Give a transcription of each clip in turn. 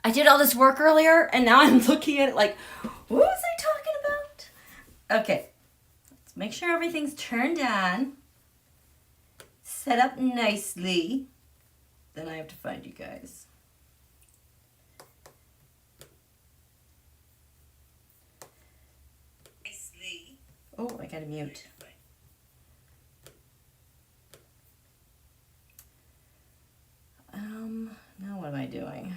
I did all this work earlier, and now I'm looking at it like, what was I talking about? Okay, let's make sure everything's turned on, set up nicely. Then I have to find you guys. Oh, I gotta mute. Now what am I doing?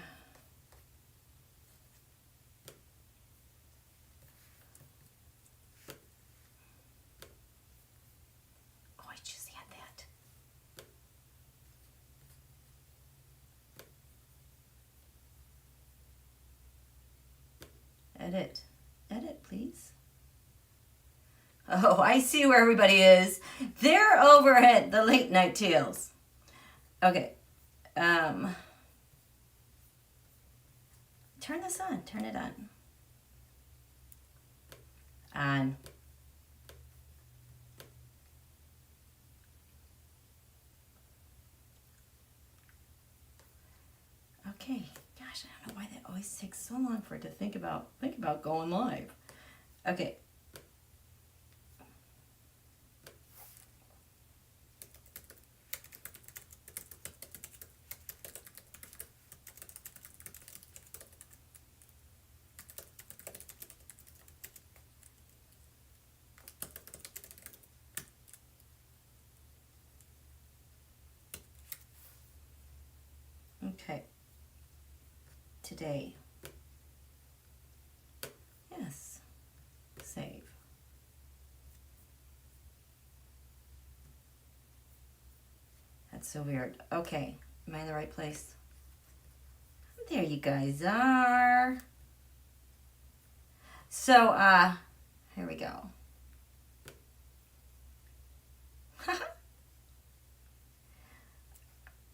Oh, I just had that. Edit. Edit, please. Oh, I see where everybody is. They're over at the late night tales. Okay. Turn this on. Turn it on. On. Okay. Gosh, I don't know why that always takes so long for it to think about going live. Okay. Okay. Today. Yes. Save. That's so weird. Okay. Am I in the right place? There you guys are. So, here we go.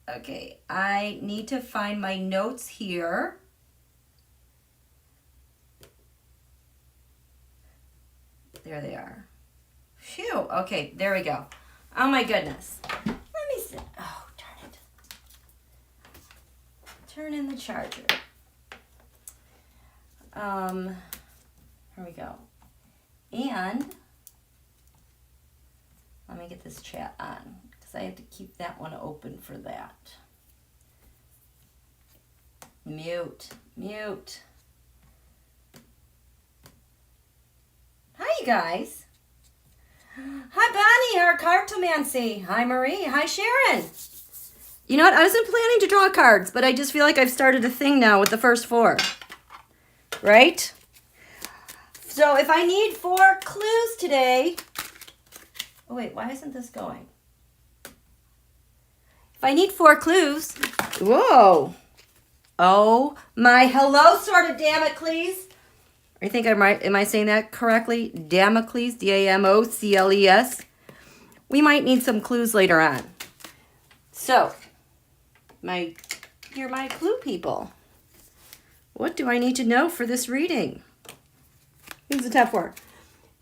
Okay, I need to find my notes here. There they are. Phew, okay, there we go. Oh my goodness. Let me see. Oh, darn it. Turn in the charger. Here we go. And let me get this chat on, because I have to keep that one open for that. Mute. Mute. Hi, you guys. Hi, Bonnie, our Cartomancy. Hi, Marie. Hi, Sharon. You know what? I wasn't planning to draw cards, but I just feel like I've started a thing now with the first 4. Right? So if I need 4 clues today... Oh, wait, why isn't this going? If I need 4 clues... Whoa. Oh, my... Hello, Sword of Damocles. I think I'm right. Am I saying that correctly? Damocles, D-A-M-O-C-L-E-S. We might need some clues later on. So, you're my clue people. What do I need to know for this reading? Who's the top 4?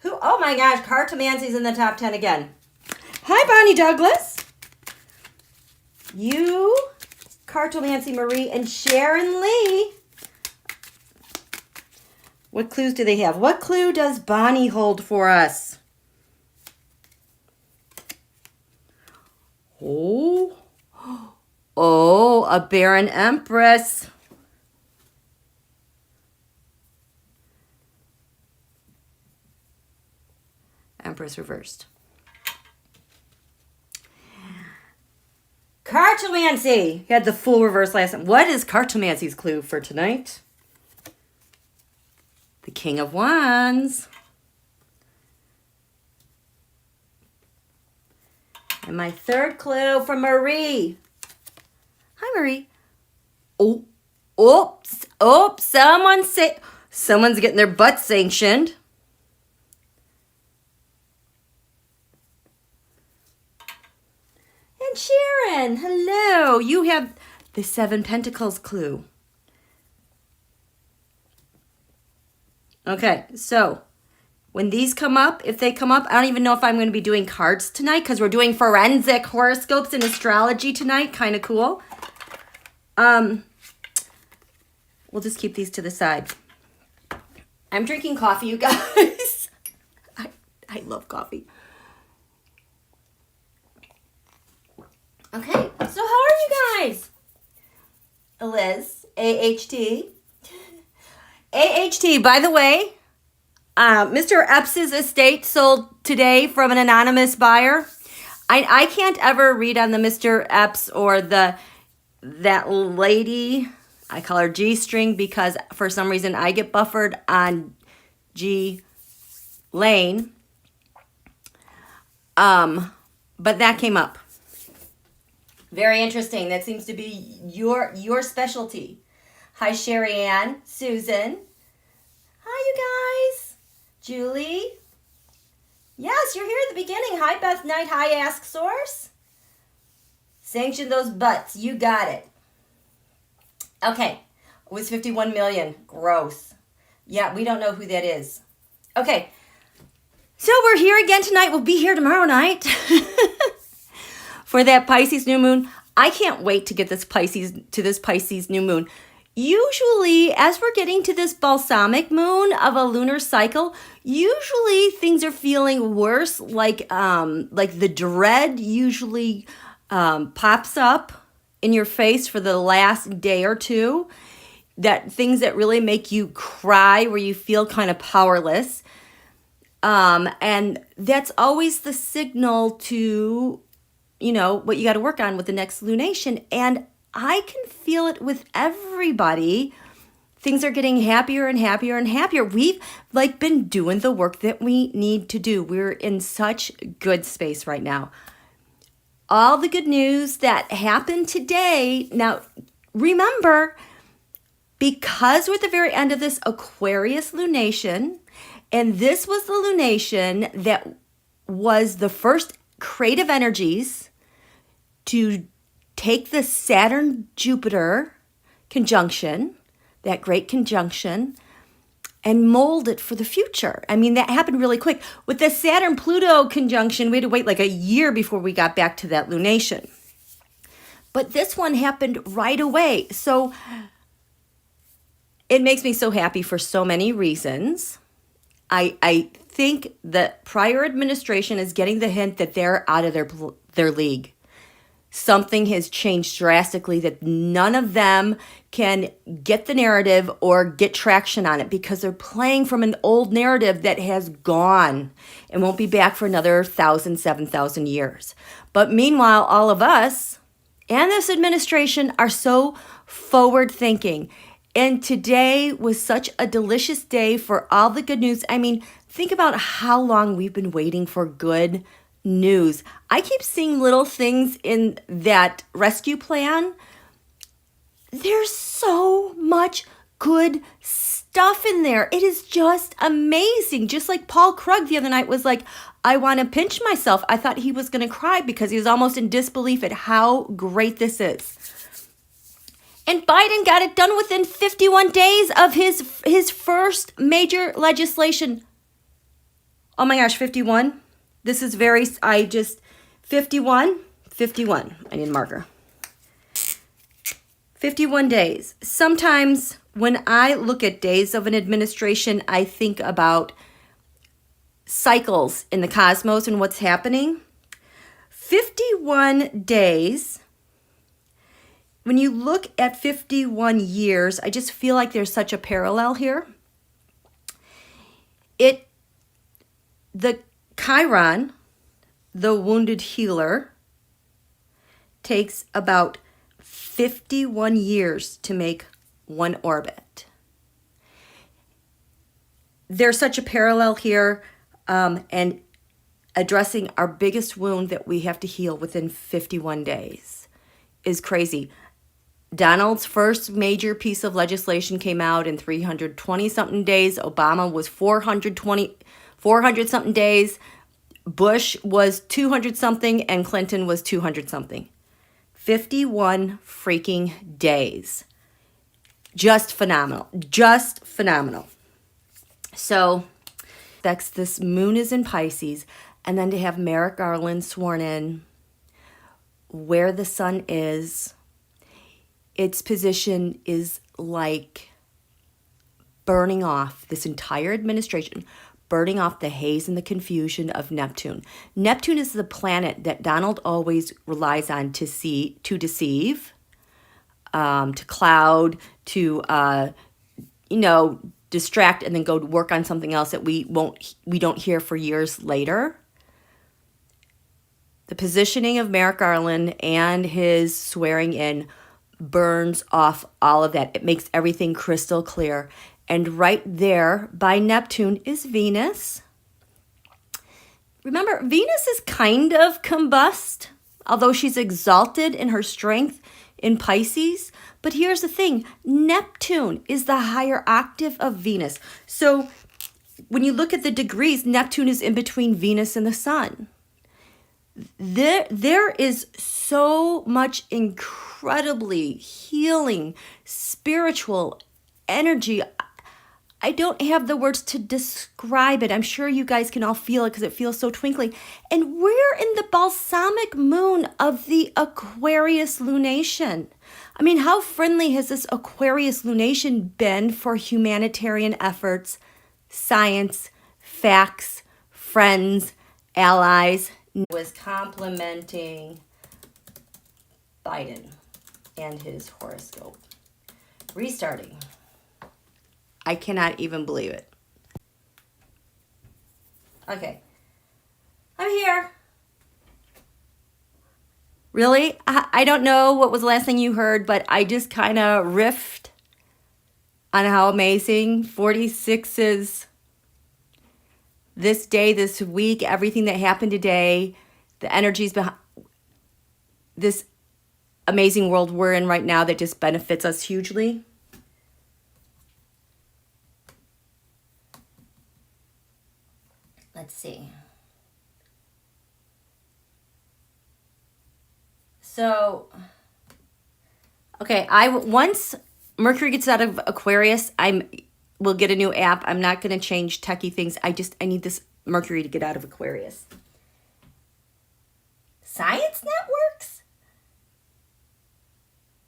Who? Oh my gosh, Cartomancy's in the top 10 again. Hi, Bonnie Douglas. You, Cartomancy Marie, and Sharon Lee. What clues do they have? What clue does Bonnie hold for us? Oh, a barren Empress. Empress reversed. Cartomancy. You had the full reverse last time. What is Cartomancy's clue for tonight? The King of Wands. And my third clue from Marie. Hi, Marie. Oh, oops, someone's getting their butt sanctioned. And Sharon, hello. You have the 7 Pentacles clue. Okay, so when these come up, if they come up, I don't even know if I'm going to be doing cards tonight because we're doing forensic horoscopes and astrology tonight. Kind of cool. We'll just keep these to the side. I'm drinking coffee, you guys. I love coffee. Okay, so how are you guys? Liz, AHT. AHT, by the way, MrEpsEstate sold today from an anonymous buyer. I can't ever read on the Mr. Epps or that lady. I call her G-string because for some reason I get buffered on G lane. But that came up. Very interesting. That seems to be your specialty. Hi, Sharon, Susan. Hi, you guys. Julie. Yes, you're here at the beginning. Hi, Beth Knight. Hi, Ask Source. Sanction those butts. You got it. Okay. It was 51 million. Gross. Yeah, we don't know who that is. Okay. So we're here again tonight. We'll be here tomorrow night for that Pisces New Moon. I can't wait to get this Pisces New Moon. Usually, as we're getting to this Balsamic Moon of a lunar cycle, usually things are feeling worse. Like the dread usually pops up in your face for the last day or two. That things that really make you cry, where you feel kind of powerless. And that's always the signal to, what you got to work on with the next lunation. And I can feel it with everybody. Things are getting happier and happier and happier. We've been doing the work that we need to do. We're in such good space right now. All the good news that happened today. Now, remember, because we're at the very end of this Aquarius lunation, and this was the lunation that was the first creative energies to take the Saturn-Jupiter conjunction, that great conjunction, and mold it for the future. I mean, that happened really quick. With the Saturn-Pluto conjunction, we had to wait like a year before we got back to that lunation. But this one happened right away. So it makes me so happy for so many reasons. I think the prior administration is getting the hint that they're out of their league. Something has changed drastically that none of them can get the narrative or get traction on it because they're playing from an old narrative that has gone and won't be back for another 1,000, 7,000 years. But meanwhile, all of us and this administration are so forward thinking. And today was such a delicious day for all the good news. I mean, think about how long we've been waiting for good news. I keep seeing little things in that rescue plan. There's so much good stuff in there. It is just amazing. Just like Paul Krug the other night was like, I want to pinch myself. I thought he was going to cry because he was almost in disbelief at how great this is. And Biden got it done within 51 days of his first major legislation. Oh my gosh, 51. This is 51. I need a marker. 51 days. Sometimes when I look at days of an administration, I think about cycles in the cosmos and what's happening. 51 days. When you look at 51 years, I just feel like there's such a parallel here. The Chiron, the wounded healer, takes about 51 years to make one orbit. There's such a parallel here, and addressing our biggest wound that we have to heal within 51 days is crazy. Donald's first major piece of legislation came out in 320-something days. Obama was 400-something days. Bush was 200-something, and Clinton was 200-something. 51 freaking days. Just phenomenal. Just phenomenal. So, this moon is in Pisces, and then to have Merrick Garland sworn in, where the sun is, its position is like burning off this entire administration, burning off the haze and the confusion of Neptune. Neptune is the planet that Donald always relies on to deceive, to cloud, to distract, and then go to work on something else that we don't hear for years later. The positioning of Merrick Garland and his swearing in burns off all of that. It makes everything crystal clear. And right there by Neptune is Venus. Remember, Venus is kind of combust, although she's exalted in her strength in Pisces. But here's the thing, Neptune is the higher octave of Venus. So when you look at the degrees, Neptune is in between Venus and the sun. There is so much incredibly healing, spiritual energy. I don't have the words to describe it. I'm sure you guys can all feel it because it feels so twinkly. And we're in the balsamic moon of the Aquarius lunation. I mean, how friendly has this Aquarius lunation been for humanitarian efforts, science, facts, friends, allies? Was complimenting Biden and his horoscope. Restarting. I cannot even believe it. Okay. I'm here. Really? I don't know what was the last thing you heard, but I just kind of riffed on how amazing 46 is. This day, this week, everything that happened today, the energies behind this amazing world we're in right now that just benefits us hugely. Let's see. So, okay, once Mercury gets out of Aquarius, we'll get a new app. I'm not going to change techie things. I need this Mercury to get out of Aquarius. Science networks?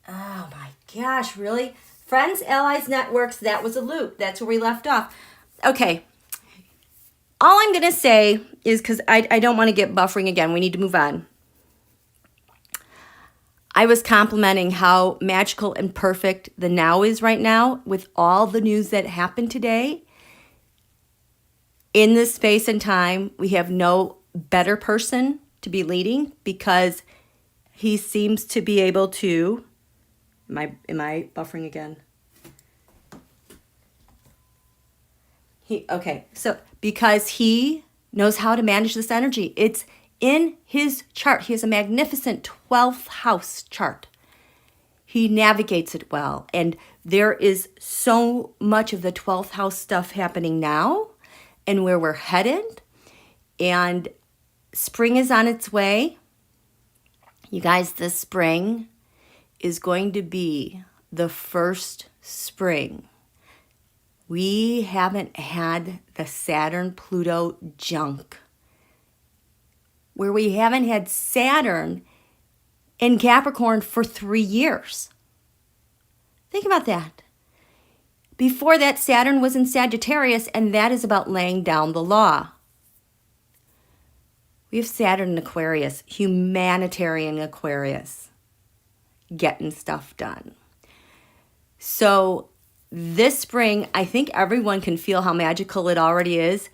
Oh my gosh, really? Friends, allies, networks, that was a loop. That's where we left off. Okay. All I'm going to say is, because I don't want to get buffering again. We need to move on. I was complimenting how magical and perfect the now is right now with all the news that happened today. In this space and time, we have no better person to be leading because he seems to be able to... Am I buffering again? Okay, so because he knows how to manage this energy. It's in his chart. He has a magnificent 12th house chart. He navigates it well. And there is so much of the 12th house stuff happening now and where we're headed. And spring is on its way. You guys, this spring is going to be the first spring. We haven't had the Saturn-Pluto junk, where we haven't had Saturn in Capricorn for 3 years. Think about that. Before that, Saturn was in Sagittarius, and that is about laying down the law. We have Saturn in Aquarius, humanitarian Aquarius, getting stuff done. So this spring, I think everyone can feel how magical it already is.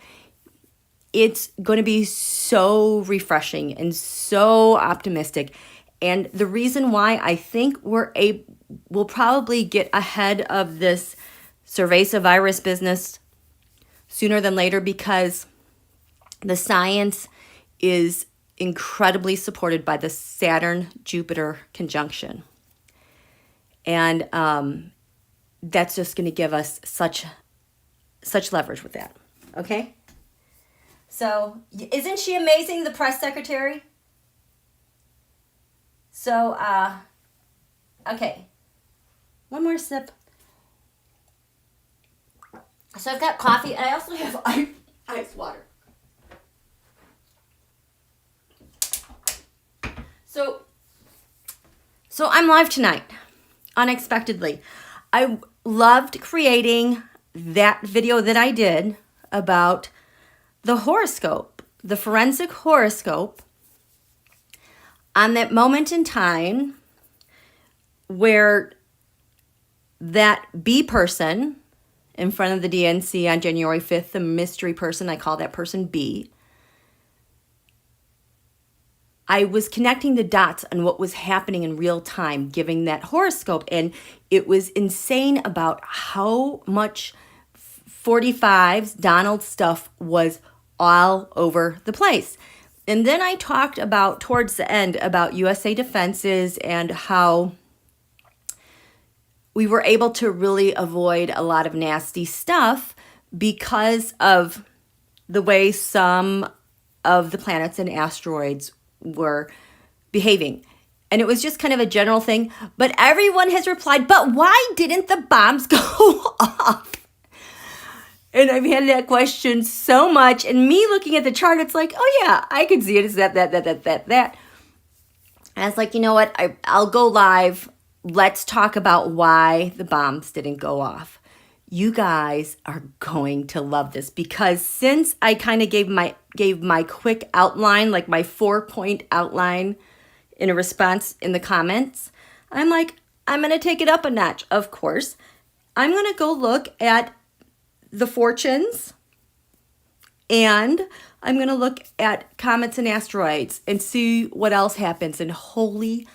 It's going to be so refreshing and so optimistic. And the reason why I think we'll probably get ahead of this cerveza virus business sooner than later, because the science is incredibly supported by the Saturn-Jupiter conjunction. And that's just going to give us such leverage with that. Okay? So, isn't she amazing, the press secretary? So, okay. One more sip. So I've got coffee, and I also have ice water. So I'm live tonight, unexpectedly. I loved creating that video that I did about the horoscope, the forensic horoscope, on that moment in time where that B person in front of the DNC on January 5th, the mystery person, I call that person B, I was connecting the dots on what was happening in real time, giving that horoscope. And it was insane about how much 45's Donald stuff was all over the place. And then I talked about, towards the end, about USA defenses and how we were able to really avoid a lot of nasty stuff because of the way some of the planets and asteroids were behaving. And it was just kind of a general thing. But everyone has replied, but why didn't the bombs go off? And I've had that question so much. And me looking at the chart, it's like, oh yeah, I can see it. It's that. And I was like, you know what? I'll go live. Let's talk about why the bombs didn't go off. You guys are going to love this, because since I kind of gave my quick outline, like my 4-point outline in a response in the comments, I'm like, I'm going to take it up a notch, of course. I'm going to go look at the fortunes, and I'm going to look at comets and asteroids and see what else happens. And holy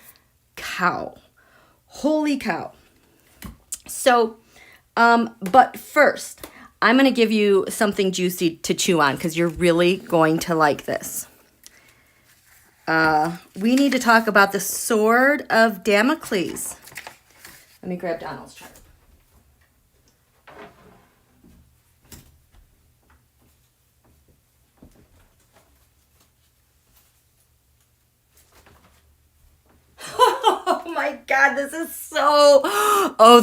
cow. So, but first, I'm going to give you something juicy to chew on, because you're really going to like this. We need to talk about the Sword of Damocles. Let me grab Donald's chart. Oh my God, this is so,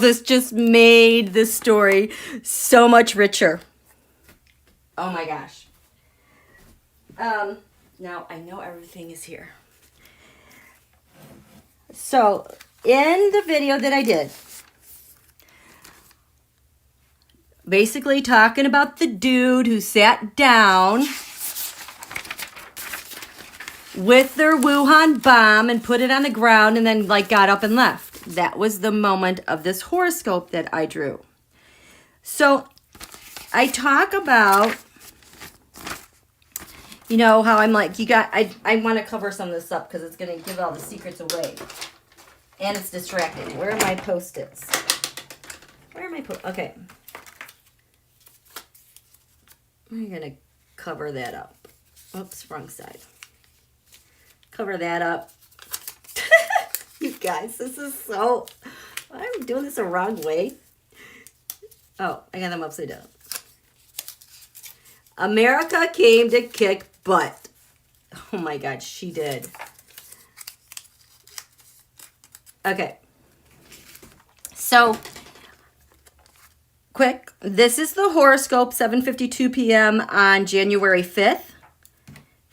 this just made this story so much richer. Oh my gosh. Now I know everything is here. So in the video that I did, basically talking about the dude who sat down with their Wuhan bomb and put it on the ground and then got up and left. That was the moment of this horoscope that I drew. So I talk about, how I'm like, I want to cover some of this up because it's going to give all the secrets away. And it's distracting. Where are my Post-its? Okay. I'm going to cover that up. Oops, wrong side. Cover that up. You guys, this is so... I'm doing this the wrong way. Oh, I got them upside down. America came to kick butt. Oh my God, she did. Okay. So, quick. This is the horoscope, 7:52 p.m. on January 5th.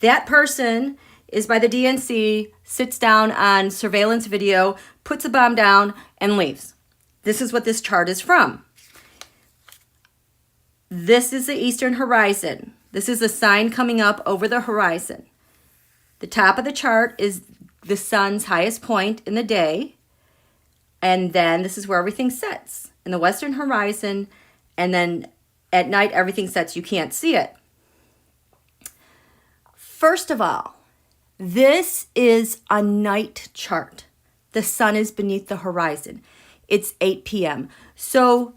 That person is by the DNC, sits down on surveillance video, puts a bomb down, and leaves. This is what this chart is from. This is the eastern horizon. This is the sign coming up over the horizon. The top of the chart is the sun's highest point in the day, and then this is where everything sets, in the western horizon, and then at night everything sets. You can't see it. First of all, this is a night chart. The sun is beneath the horizon. It's 8 p.m. So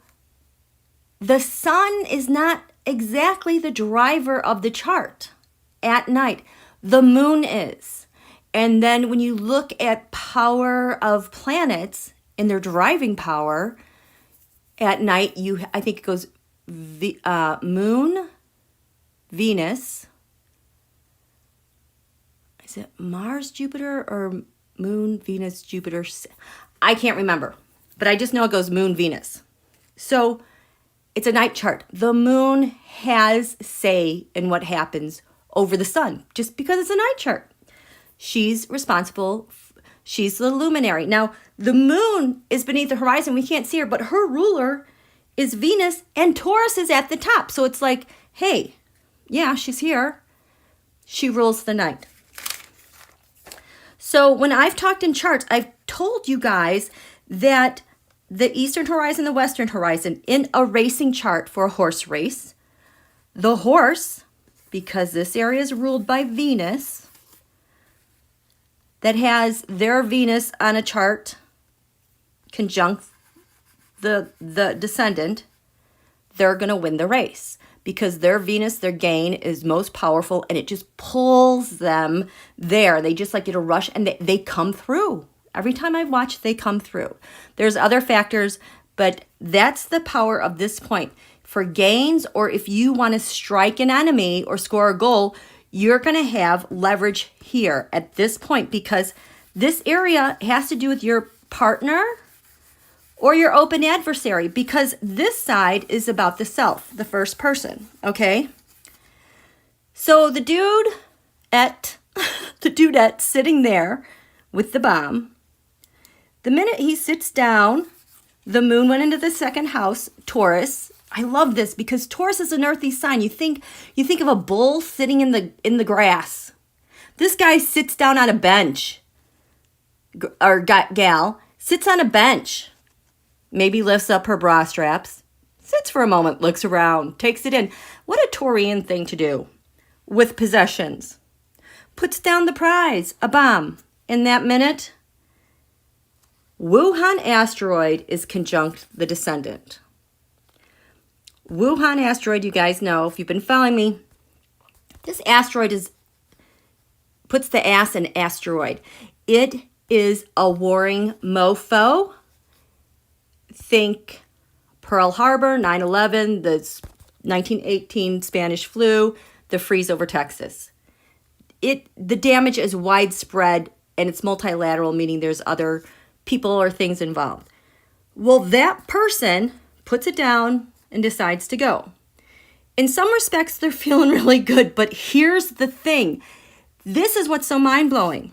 the sun is not exactly the driver of the chart at night. The moon is. And then when you look at power of planets and their driving power, at night, I think it goes moon, Venus. Is it Mars, Jupiter, or Moon, Venus, Jupiter? I can't remember, but I just know it goes Moon, Venus. So it's a night chart. The moon has say in what happens over the sun, just because it's a night chart. She's responsible. She's the luminary. Now, the moon is beneath the horizon. We can't see her, but her ruler is Venus and Taurus is at the top. So it's like, hey, yeah, she's here. She rules the night. So when I've talked in charts, I've told you guys that the eastern horizon, the western horizon, in a racing chart for a horse race, the horse, because this area is ruled by Venus, that has their Venus on a chart conjunct the descendant, they're going to win the race because their Venus, their gain is most powerful and it just pulls them there. They just like get a rush and they come through. Every time I watch, they come through. There's other factors, but that's the power of this point. For gains, or if you want to strike an enemy or score a goal, you're going to have leverage here at this point because this area has to do with your partner or your open adversary because this side is about the self, the first person, okay? So the dudette sitting there with the bomb, the minute he sits down, the moon went into the second house, Taurus. I love this because Taurus is an earthy sign. You think of a bull sitting in the grass. This guy sits down on a bench, or gal sits on a bench, maybe lifts up her bra straps, sits for a moment, looks around, takes it in. What a Taurian thing to do with possessions. Puts down the prize, a bomb. In that minute, Wuhan asteroid is conjunct the descendant. Wuhan asteroid, you guys know, if you've been following me, this asteroid puts the ass in asteroid. It is a warring mofo. Think Pearl Harbor, 9/11, the 1918 Spanish flu, the freeze over Texas. The damage is widespread and it's multilateral, meaning there's other people or things involved. Well, that person puts it down and decides to go. In some respects, they're feeling really good, but here's the thing. This is what's so mind-blowing.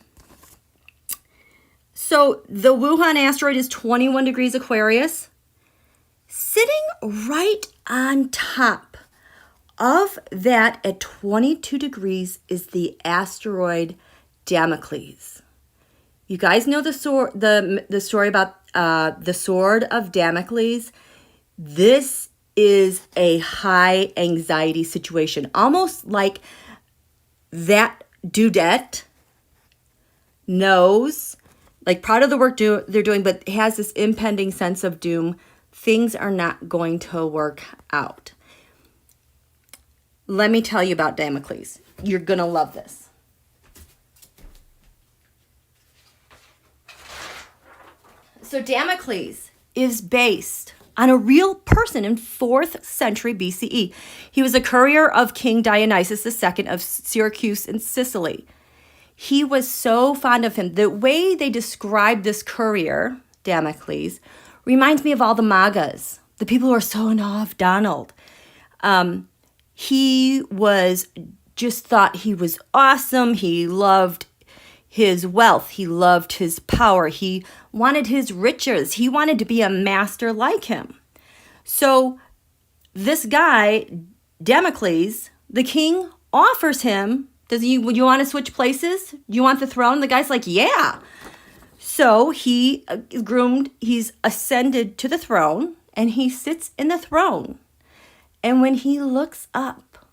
So the Wuhan asteroid is 21 degrees Aquarius. Sitting right on top of that at 22 degrees is the asteroid Damocles. You guys know the story about the Sword of Damocles. This is a high anxiety situation, almost like that dudette knows, like proud of the work they're doing, but has this impending sense of doom. Things are not going to work out. Let me tell you about Damocles. You're going to love this. So Damocles is based on a real person in 4th century BCE. He was a courier of King Dionysius II of Syracuse in Sicily. He was so fond of him. The way they describe this courier, Damocles, reminds me of all the magas, the people who are so in awe of Donald. He thought he was awesome. He loved his wealth. He loved his power. He wanted his riches. He wanted to be a master like him. So this guy, Damocles, the king offers him, would you want to switch places? You want the throne? The guy's like, yeah. So he's ascended to the throne and he sits in the throne. And when he looks up,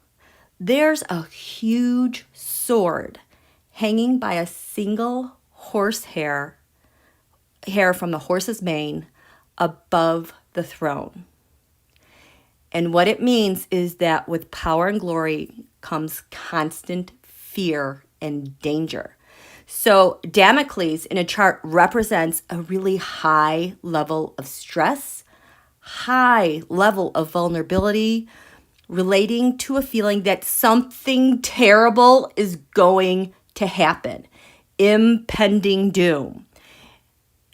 there's a huge sword hanging by a single horse hair from the horse's mane above the throne. And what it means is that with power and glory comes constant fear and danger. So Damocles in a chart represents a really high level of stress, high level of vulnerability, relating to a feeling that something terrible is going to happen, impending doom.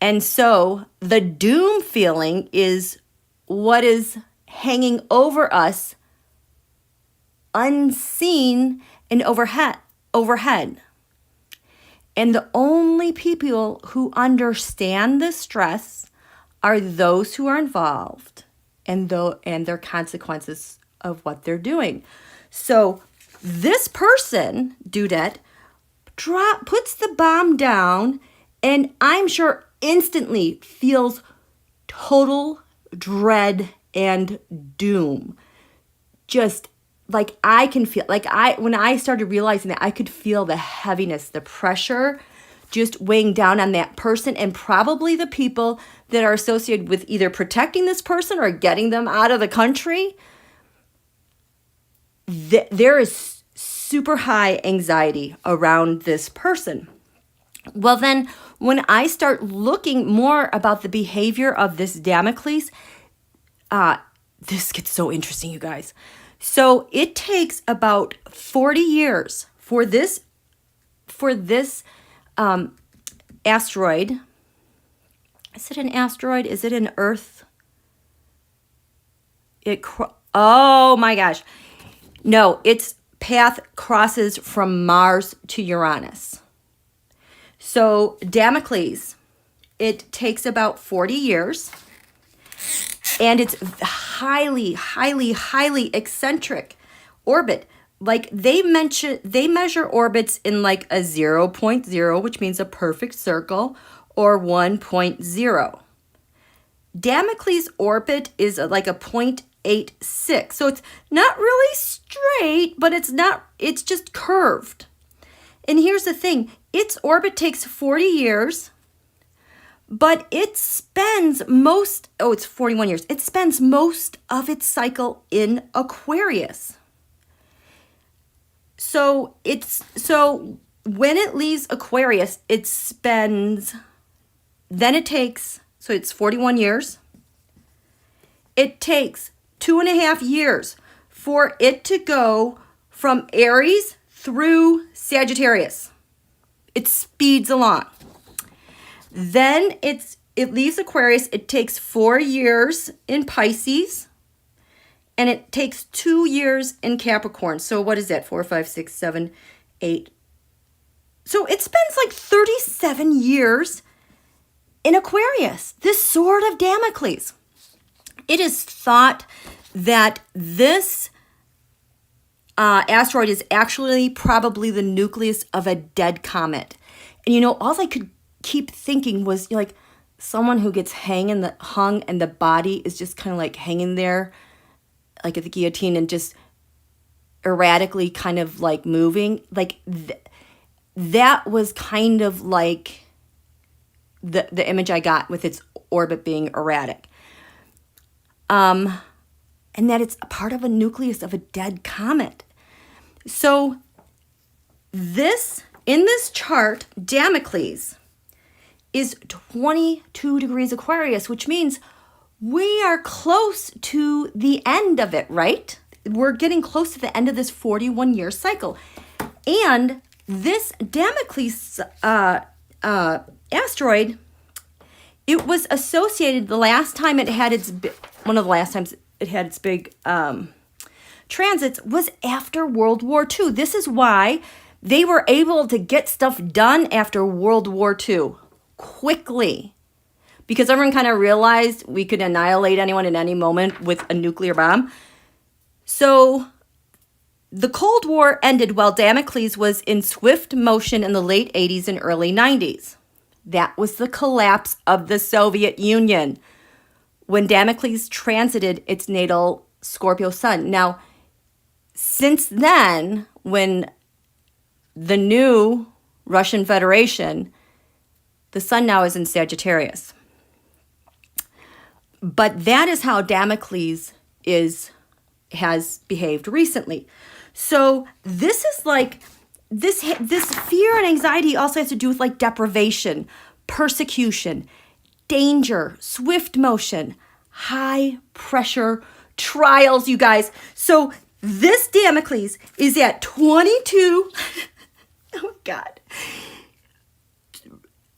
And so the doom feeling is what is hanging over us, unseen and overhead. And the only people who understand this stress are those who are involved and their consequences of what they're doing. So this person, Dudette, puts the bomb down, and I'm sure instantly feels total dread and doom. Just like I can feel, when I started realizing that, I could feel the heaviness, the pressure just weighing down on that person, and probably the people that are associated with either protecting this person or getting them out of the country. There is super high anxiety around this person. Well, then when I start looking more about the behavior of this Damocles, this gets so interesting, you guys. So it takes about 40 years for this asteroid. Is it an asteroid? Is it an Earth? Oh my gosh. No, its path crosses from Mars to Uranus. So Damocles, it takes about 40 years, and it's highly, highly, highly eccentric orbit. Like they measure orbits in like a 0.0, which means a perfect circle, or 1.0. Damocles orbit is like a 0.86. So it's not really straight, but it's just curved. And here's the thing, its orbit takes 40 years, but it spends it's 41 years. It spends most of its cycle in Aquarius. So when it leaves Aquarius, it's 41 years. It takes 2.5 years for it to go from Aries through Sagittarius. It speeds along. Then it leaves Aquarius. It takes 4 years in Pisces. And it takes 2 years in Capricorn. So what is that? 4, 5, 6, 7, 8. So it spends like 37 years in Aquarius. This Sword of Damocles. It is thought that this asteroid is actually probably the nucleus of a dead comet. And all I could keep thinking was like someone who gets hung and the body is just kind of like hanging there, like at the guillotine, and just erratically kind of like moving. Like that was kind of like the image I got with its orbit being erratic. And that it's a part of a nucleus of a dead comet. So in this chart, Damocles is 22 degrees Aquarius, which means we are close to the end of it, right? We're getting close to the end of this 41-year cycle. And this Damocles asteroid, it was associated one of the last times it had its big transits was after World War II. This is why they were able to get stuff done after World War II quickly, because everyone kind of realized we could annihilate anyone at any moment with a nuclear bomb. So the Cold War ended while Damocles was in swift motion in the late 80s and early 90s. That was the collapse of the Soviet Union when Damocles transited its natal Scorpio sun. Now, since then, when the new Russian Federation, the sun now is in Sagittarius. But that is how Damocles has behaved recently. So this is like, this fear and anxiety also has to do with like deprivation, persecution, danger, swift motion, high pressure trials, you guys. So this Damocles is at 22. Oh my God.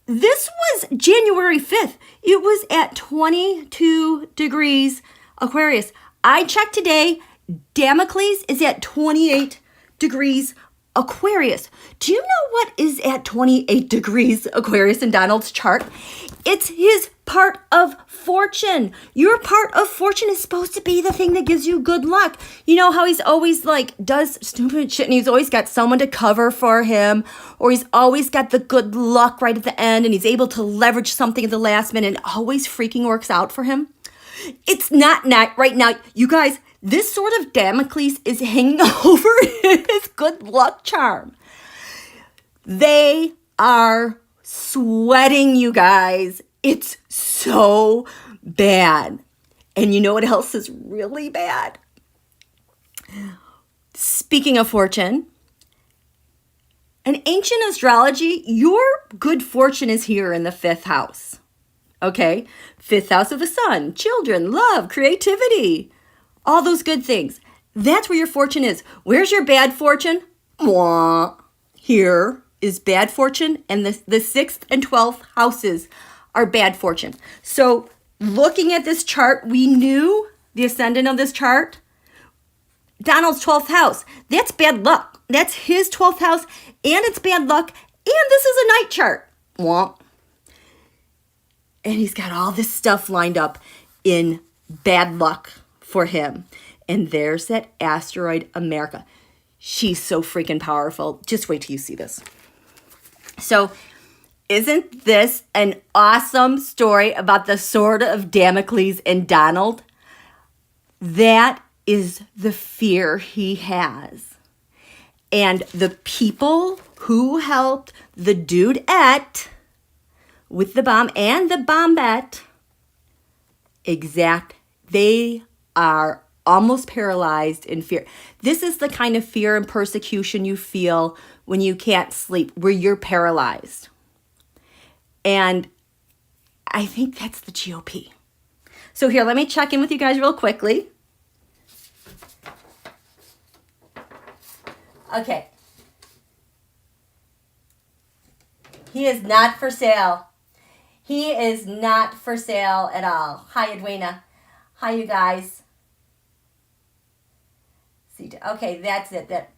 This was January 5th. It was at 22 degrees Aquarius. I checked today. Damocles is at 28 degrees Aquarius. Do you know what is at 28 degrees Aquarius in Donald's chart? It's his part of fortune. Your part of fortune is supposed to be the thing that gives you good luck. You know how he's always like does stupid shit and he's always got someone to cover for him, or he's always got the good luck right at the end and he's able to leverage something at the last minute and it always freaking works out for him. It's not right now. You guys, this Sword of Damocles is hanging over his good luck charm. They are sweating, you guys. It's so bad. And you know what else is really bad? Speaking of fortune, in ancient astrology, your good fortune is here in the 5th house. Okay? 5th house of the sun, children, love, creativity, all those good things. That's where your fortune is. Where's your bad fortune? Mwah. Here is bad fortune, and the 6th and 12th houses are bad fortune. So looking at this chart, we knew the ascendant of this chart, Donald's 12th house. That's bad luck. That's his 12th house, and it's bad luck, and this is a night chart. Mwah. And he's got all this stuff lined up in bad luck for him. And there's that asteroid America. She's so freaking powerful. Just wait till you see this. So isn't this an awesome story about the Sword of Damocles and Donald? That is the fear he has. And the people who helped the dudette with the bomb and the bombette, they are almost paralyzed in fear. This is the kind of fear and persecution you feel when you can't sleep, where you're paralyzed. And I think that's the GOP. So here, let me check in with you guys real quickly. Okay. He is not for sale. He is not for sale at all. Hi, Edwina. Hi, you guys. See, okay, that's it.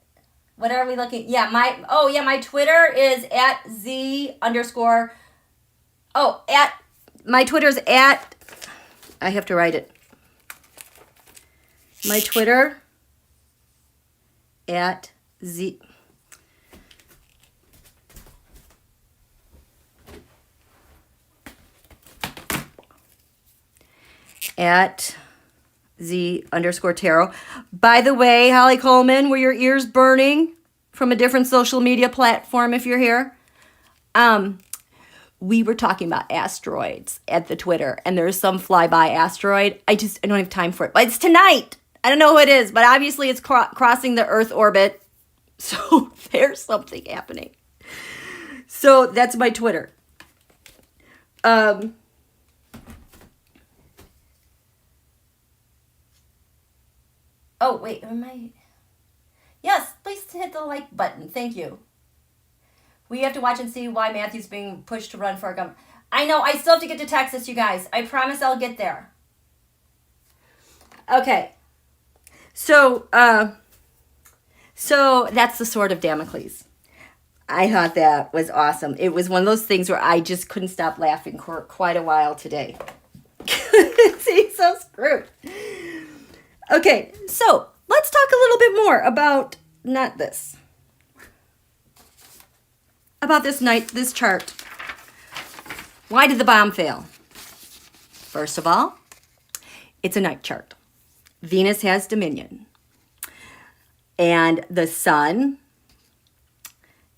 What are we looking? Yeah, my Twitter is at my Twitter's at, I have to write it. My Twitter at Z. At Z_tarot. By the way, Holly Coleman, were your ears burning from a different social media platform if you're here? We were talking about asteroids at the Twitter, and there's some flyby asteroid. I don't have time for it. But it's tonight. I don't know who it is, but obviously it's crossing the Earth orbit. So there's something happening. So that's my Twitter. Oh, wait, am I? Yes, please hit the like button. Thank you. We have to watch and see why Matthew's being pushed to run for a governor. I know, I still have to get to Texas, you guys. I promise I'll get there. Okay. So that's the Sword of Damocles. I thought that was awesome. It was one of those things where I just couldn't stop laughing for quite a while today. See, so screwed. Okay, so let's talk a little bit more about about this chart. Why did the bomb fail? First of all, it's a night chart. Venus has dominion. And the sun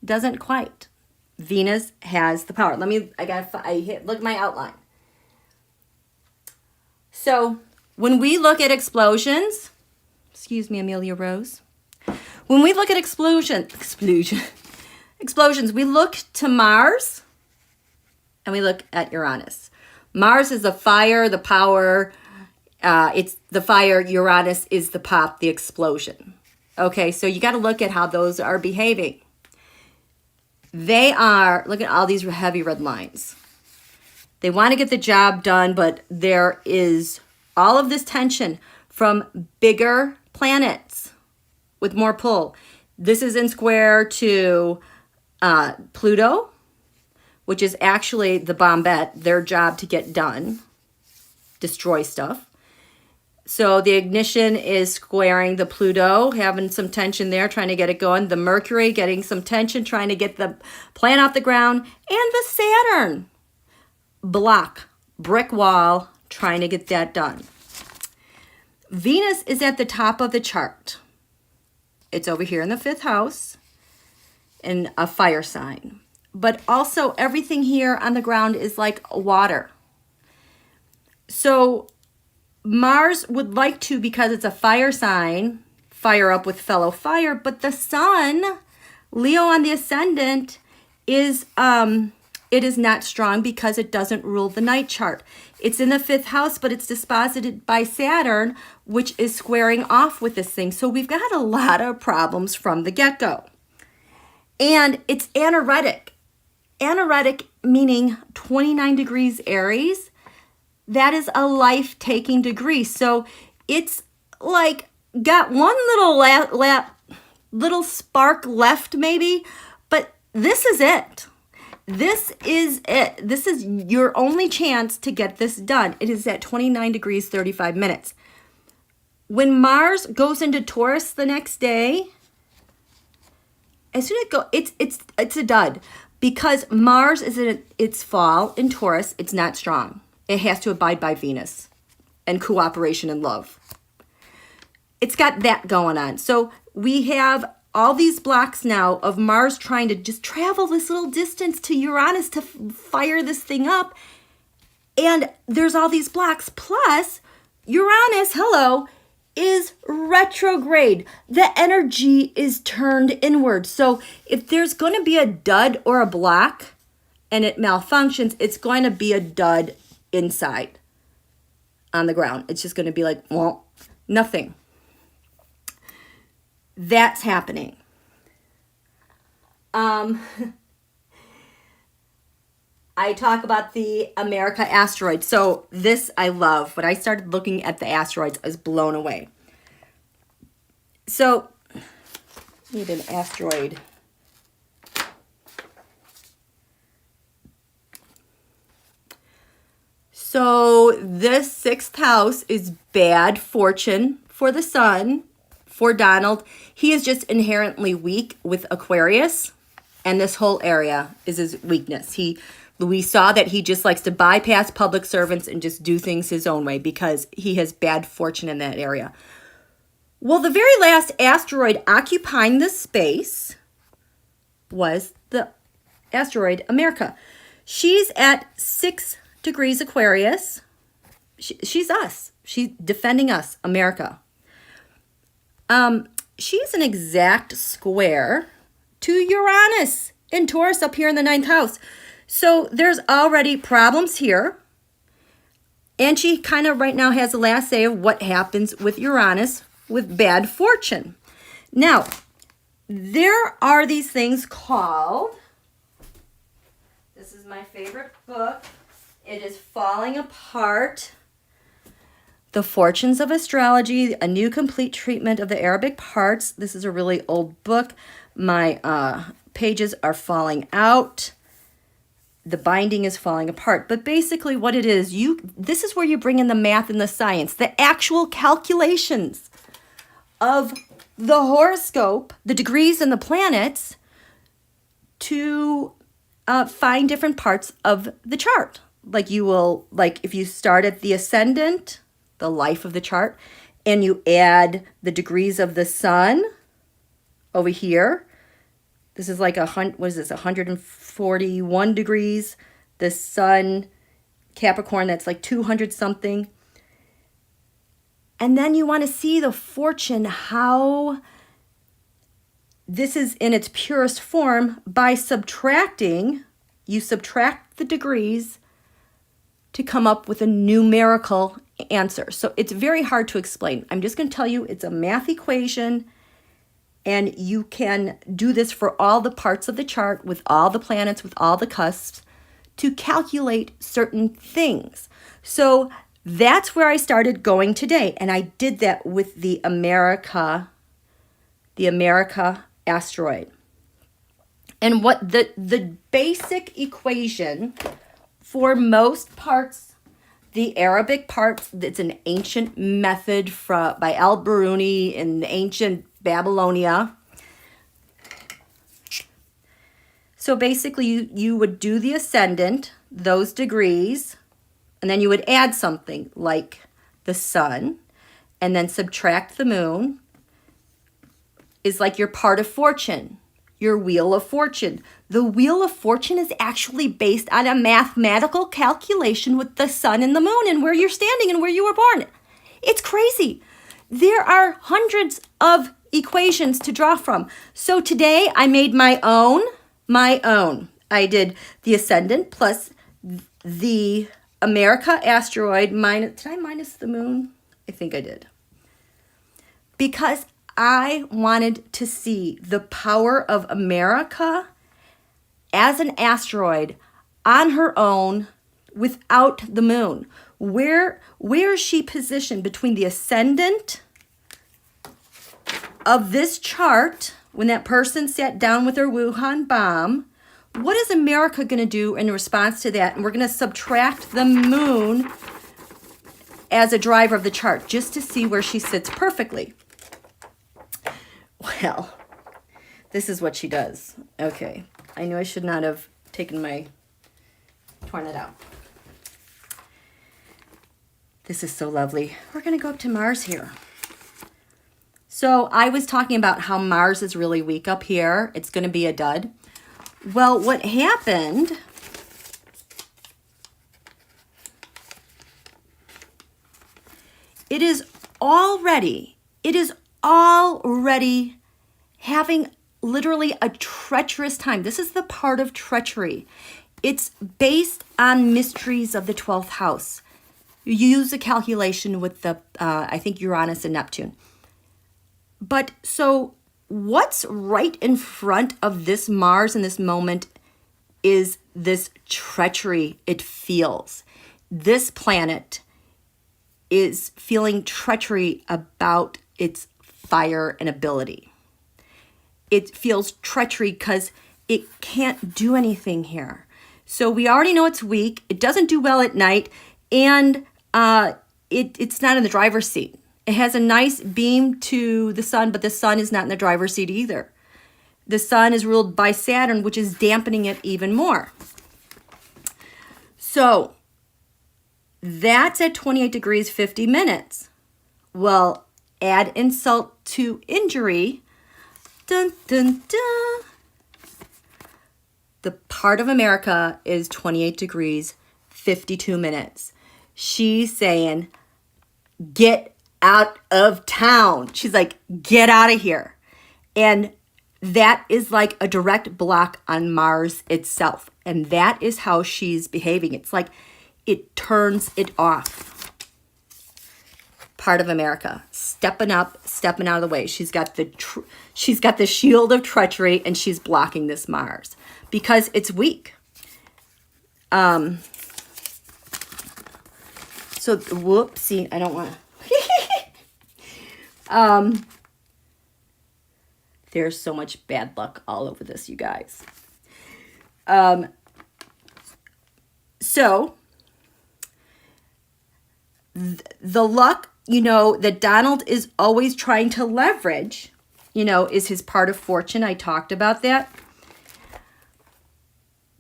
doesn't quite. Venus has the power. Look at my outline. So when we look at explosions, excuse me, Amelia Rose. When we look at explosions, we look to Mars and we look at Uranus. Mars is the fire, the power. It's the fire. Uranus is the pop, the explosion. Okay, so you got to look at how those are behaving. Look at all these heavy red lines. They want to get the job done, but there is all of this tension from bigger planets with more pull. This is in square to Pluto, which is actually the bombette, their job to get done, destroy stuff. So the ignition is squaring the Pluto, having some tension there, trying to get it going. The Mercury getting some tension, trying to get the plant off the ground. And the Saturn, brick wall, trying to get that done. Venus is at the top of the chart. It's over here in the 5th house in a fire sign. But also everything here on the ground is like water. So Mars would like to, because it's a fire sign, fire up with fellow fire, but the sun, Leo on the ascendant, is it is not strong because it doesn't rule the night chart. It's in the 5th house, but it's disposited by Saturn, which is squaring off with this thing. So we've got a lot of problems from the get-go. And it's anaretic. Anaretic meaning 29 degrees Aries. That is a life-taking degree. So it's like got one little spark left maybe, but this is it. This is it. This is your only chance to get this done. It is at 29 degrees, 35 minutes. When Mars goes into Taurus the next day, as soon as it goes, it's a dud. Because Mars is in its fall in Taurus, it's not strong. It has to abide by Venus and cooperation and love. It's got that going on. So we have all these blocks now of Mars trying to just travel this little distance to Uranus to fire this thing up. And there's all these blocks. Plus, Uranus, hello, is retrograde. The energy is turned inward. So if there's going to be a dud or a block and it malfunctions, it's going to be a dud inside on the ground. It's just going to be like, well, nothing. That's happening. I talk about the America asteroid. So this I love. When I started looking at the asteroids, I was blown away. So, need an asteroid. So this 6th house is bad fortune for the sun, for Donald. He is just inherently weak with Aquarius, and this whole area is his weakness. We saw that he just likes to bypass public servants and just do things his own way because he has bad fortune in that area. Well, the very last asteroid occupying this space was the asteroid America. She's at 6 degrees Aquarius. She's us. She's defending us, America. She's an exact square to Uranus in Taurus up here in the 9th house. So there's already problems here. And she kind of right now has the last say of what happens with Uranus with bad fortune. Now, there are these things called, this is my favorite book. It is Falling Apart, The Fortunes of Astrology, a new complete treatment of the Arabic parts. This is a really old book. My pages are falling out. The binding is falling apart. But basically what it is, this is where you bring in the math and the science, the actual calculations of the horoscope, the degrees and the planets, to find different parts of the chart. Like if you start at the ascendant, the life of the chart, and you add the degrees of the sun over here. This is like 141 degrees. The sun, Capricorn, that's like 200 something. And then you want to see the fortune, how this is in its purest form by subtracting. You subtract the degrees to come up with a numerical answer. So it's very hard to explain. I'm just going to tell you it's a math equation, and you can do this for all the parts of the chart with all the planets, with all the cusps, to calculate certain things. So that's where I started going today, and I did that with the America asteroid. And what the basic equation for most parts, the Arabic parts, it's an ancient method by al-Biruni in ancient Babylonia. So basically you would do the ascendant, those degrees, and then you would add something like the sun, and then subtract the moon is like your part of fortune, your wheel of fortune. The wheel of fortune is actually based on a mathematical calculation with the sun and the moon and where you're standing and where you were born. It's crazy. There are hundreds of equations to draw from. So today I made my own. I did the ascendant plus the America asteroid minus, did I minus the moon? I think I did. Because I wanted to see the power of America as an asteroid on her own without the moon. Where is she positioned between the ascendant of this chart when that person sat down with her Wuhan bomb? What is America going to do in response to that? And we're going to subtract the moon as a driver of the chart just to see where she sits perfectly. Well, this is what she does. Okay, I knew I should not have torn it out. This is so lovely. We're going to go up to Mars here. So I was talking about how Mars is really weak up here. It's going to be a dud. Well, what happened... It is already having literally a treacherous time. This is the part of treachery. It's based on mysteries of the 12th house. You use a calculation with the, I think, Uranus and Neptune. But so what's right in front of this Mars in this moment is this treachery it feels. This planet is feeling treachery about its fire and ability. It feels treachery because it can't do anything here. So we already know it's weak. It doesn't do well at night, and it's not in the driver's seat. It has a nice beam to the sun, but the sun is not in the driver's seat either. The sun is ruled by Saturn, which is dampening it even more. So that's at 28 degrees, 50 minutes. Well, add insult to injury. Dun, dun, dun. The part of America is 28 degrees, 52 minutes. She's saying, get out of town. She's like, get out of here. And that is like a direct block on Mars itself. And that is how she's behaving. It's like it turns it off. Part of America, stepping up, stepping out of the way. She's got the shield of treachery, and she's blocking this Mars because it's weak. So whoopsie, I don't want to. There's so much bad luck all over this, you guys. So the luck, that Donald is always trying to leverage, is his part of fortune. I talked about that.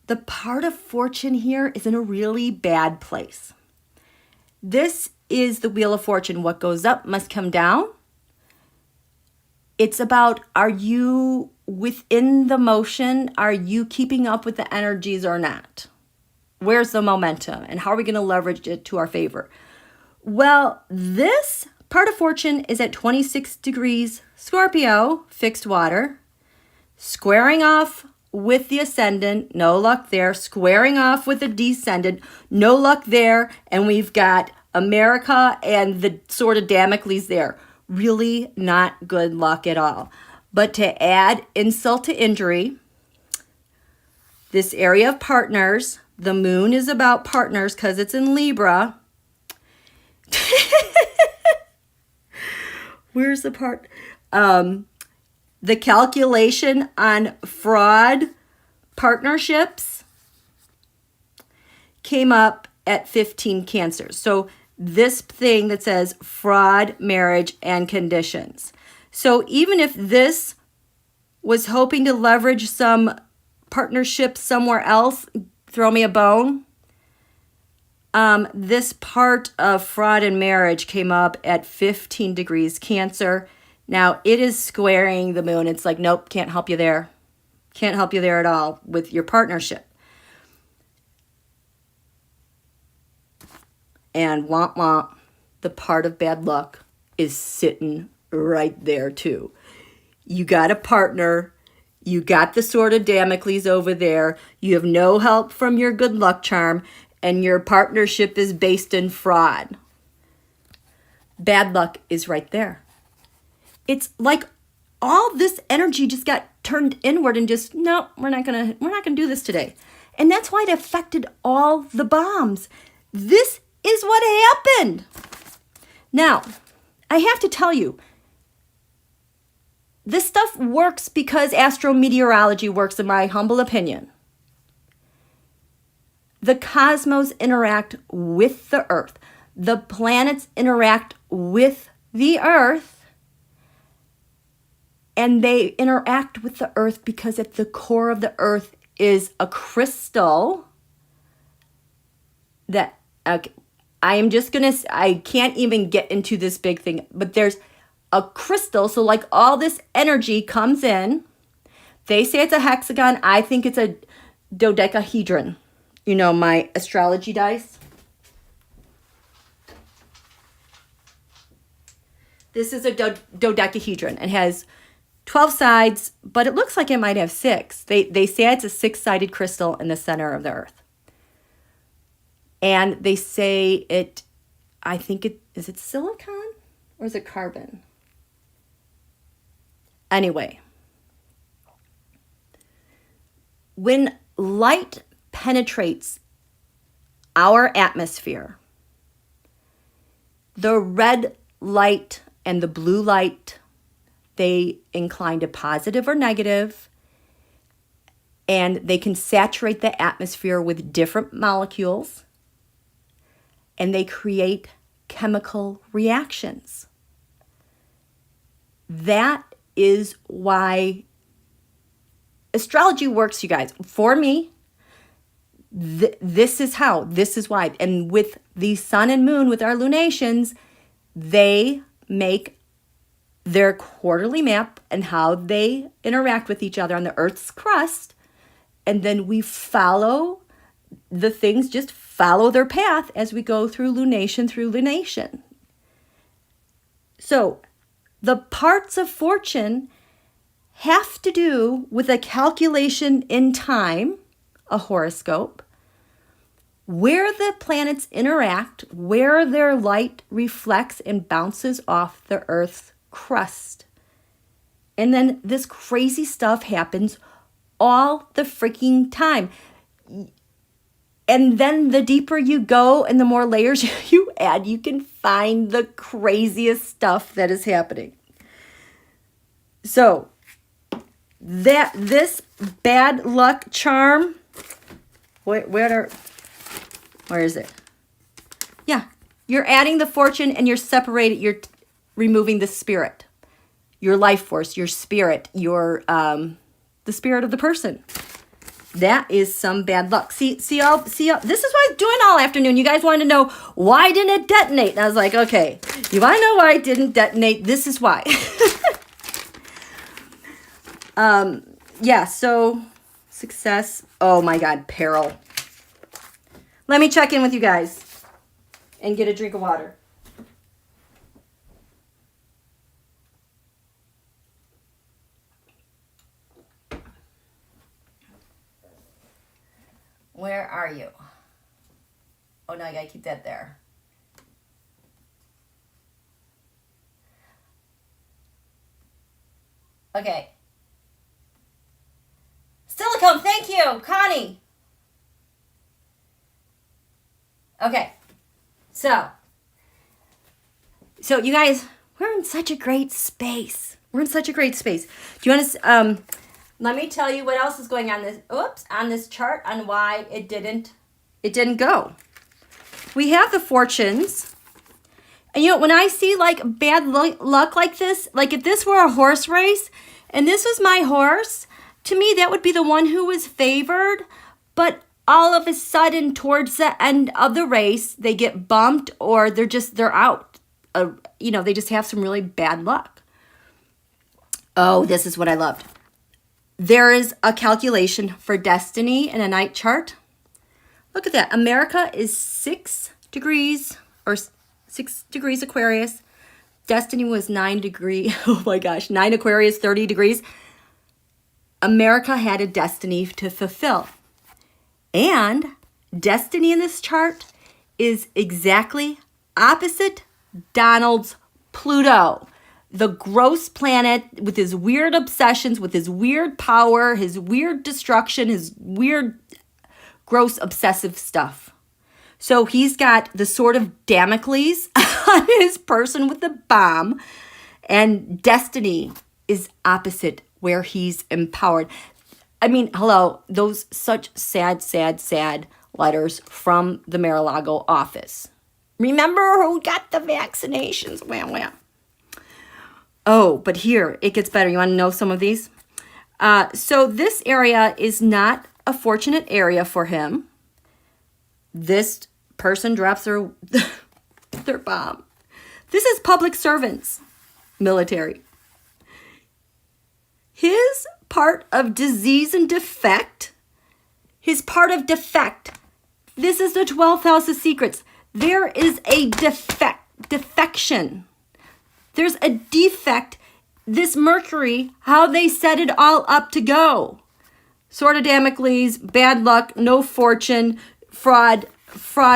The part of fortune here is in a really bad place. This is the wheel of fortune. What goes up must come down. It's about, are you within the motion? Are you keeping up with the energies or not? Where's the momentum? And how are we going to leverage it to our favor? Well, this part of fortune is at 26 degrees Scorpio, fixed water, squaring off with the ascendant, no luck there, squaring off with the descendant, no luck there, and we've got America and the Sword of Damocles there. Really not good luck at all. But to add insult to injury, this area of partners, the moon is about partners because it's in Libra. Where's the part? the calculation on fraud partnerships came up at 15 cancers. So this thing that says fraud, marriage, and conditions. So even if this was hoping to leverage some partnership somewhere else, throw me a bone. This part of fraud and marriage came up at 15 degrees Cancer. Now it is squaring the moon. It's like, nope, can't help you there. Can't help you there at all with your partnership. And womp womp, the part of bad luck is sitting right there too. You got a partner. You got the Sword of Damocles over there. You have no help from your good luck charm. And your partnership is based in fraud. Bad luck is right there. It's like all this energy just got turned inward and just, no, we're not gonna do this today. And that's why it affected all the bombs. This is what happened. Now, I have to tell you, this stuff works because astrometeorology works, in my humble opinion. The cosmos interact with the earth. The planets interact with the earth. And they interact with the earth because at the core of the earth is a crystal that, okay, I can't even get into this big thing, but there's a crystal. So like all this energy comes in. They say it's a hexagon. I think it's a dodecahedron. You know, my astrology dice. This is a dodecahedron. It has 12 sides, but it looks like it might have 6. They say it's a 6-sided crystal in the center of the earth. And they say is it silicon or is it carbon? Anyway, when light penetrates our atmosphere, the red light and the blue light, they incline to positive or negative, and they can saturate the atmosphere with different molecules, and they create chemical reactions. That is why astrology works, you guys. For me, this is why. And with the sun and moon, with our lunations, they make their quarterly map and how they interact with each other on the Earth's crust. And then we follow the things, just follow their path as we go through lunation. So the parts of fortune have to do with a calculation in time, a horoscope, where the planets interact, where their light reflects and bounces off the Earth's crust. And then this crazy stuff happens all the freaking time. And then the deeper you go and the more layers you add, you can find the craziest stuff that is happening. So, this bad luck charm, where is it? Yeah, you're adding the fortune and you're separating, you're removing the spirit, your life force, your spirit, the spirit of the person. That is some bad luck. See all, this is what I was doing all afternoon. You guys wanted to know, why didn't it detonate? And I was like, okay, you want to know why it didn't detonate? This is why. Yeah, so success. Oh my God, peril. Let me check in with you guys and get a drink of water. Where are you? Oh no, I gotta keep that there. Okay. Silicone, thank you, Connie. Okay. So you guys, we're in such a great space. We're in such a great space. Do you want to, let me tell you what else is going on on this chart on why it didn't go. We have the fortunes. And you know, when I see like bad luck like this, like if this were a horse race and this was my horse, to me that would be the one who was favored. But all of a sudden towards the end of the race, they get bumped or they're out. You know, they just have some really bad luck. Oh, this is what I loved. There is a calculation for destiny in a night chart. Look at that. America is 6 degrees or 6 degrees Aquarius. Destiny was 9 degrees. Oh my gosh, 9 Aquarius, 30 degrees. America had a destiny to fulfill. And destiny in this chart is exactly opposite Donald's Pluto. The gross planet with his weird obsessions, with his weird power, his weird destruction, his weird gross obsessive stuff. So he's got the Sword of Damocles on his person with the bomb. And destiny is opposite where he's empowered. I mean, hello, those such sad, sad, sad letters from the Mar-a-Lago office. Remember who got the vaccinations? Wham, wham. Oh, but here, it gets better. You want to know some of these? So this area is not a fortunate area for him. This person drops their, their bomb. This is public servants, military. His part of disease and defect, his part of defect. This is the 12th house of secrets. There is a defection. There's a defect. This Mercury, how they set it all up to go. Sword of Damocles, bad luck, no fortune, fraud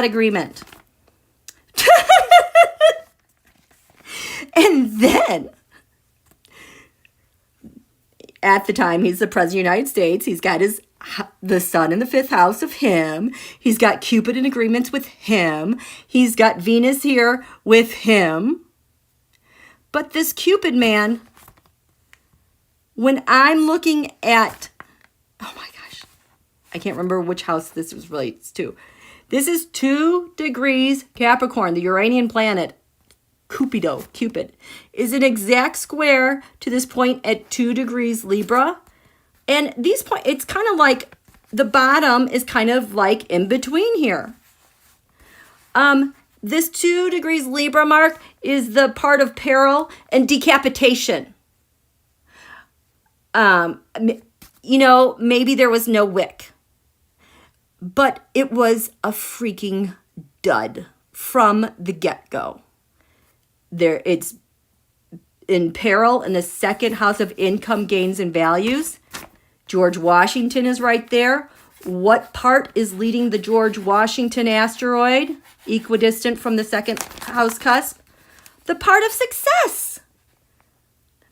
agreement. And then, at the time, he's the President of the United States. He's got the sun in the 5th house of him. He's got Cupid in agreements with him. He's got Venus here with him. But this Cupid man, when I'm looking at, oh my gosh, I can't remember which house this relates to. This is 2 degrees Capricorn, the Uranian planet. Cupid is an exact square to this point at 2 degrees Libra. And these points, it's kind of like the bottom is kind of like in between here. This 2 degrees Libra mark is the part of peril and decapitation. You know, maybe there was no wick, but it was a freaking dud from the get-go. It's in peril in the 2nd house of income, gains, and values. George Washington is right there. What part is leading the George Washington asteroid? Equidistant from the 2nd house cusp. The part of success.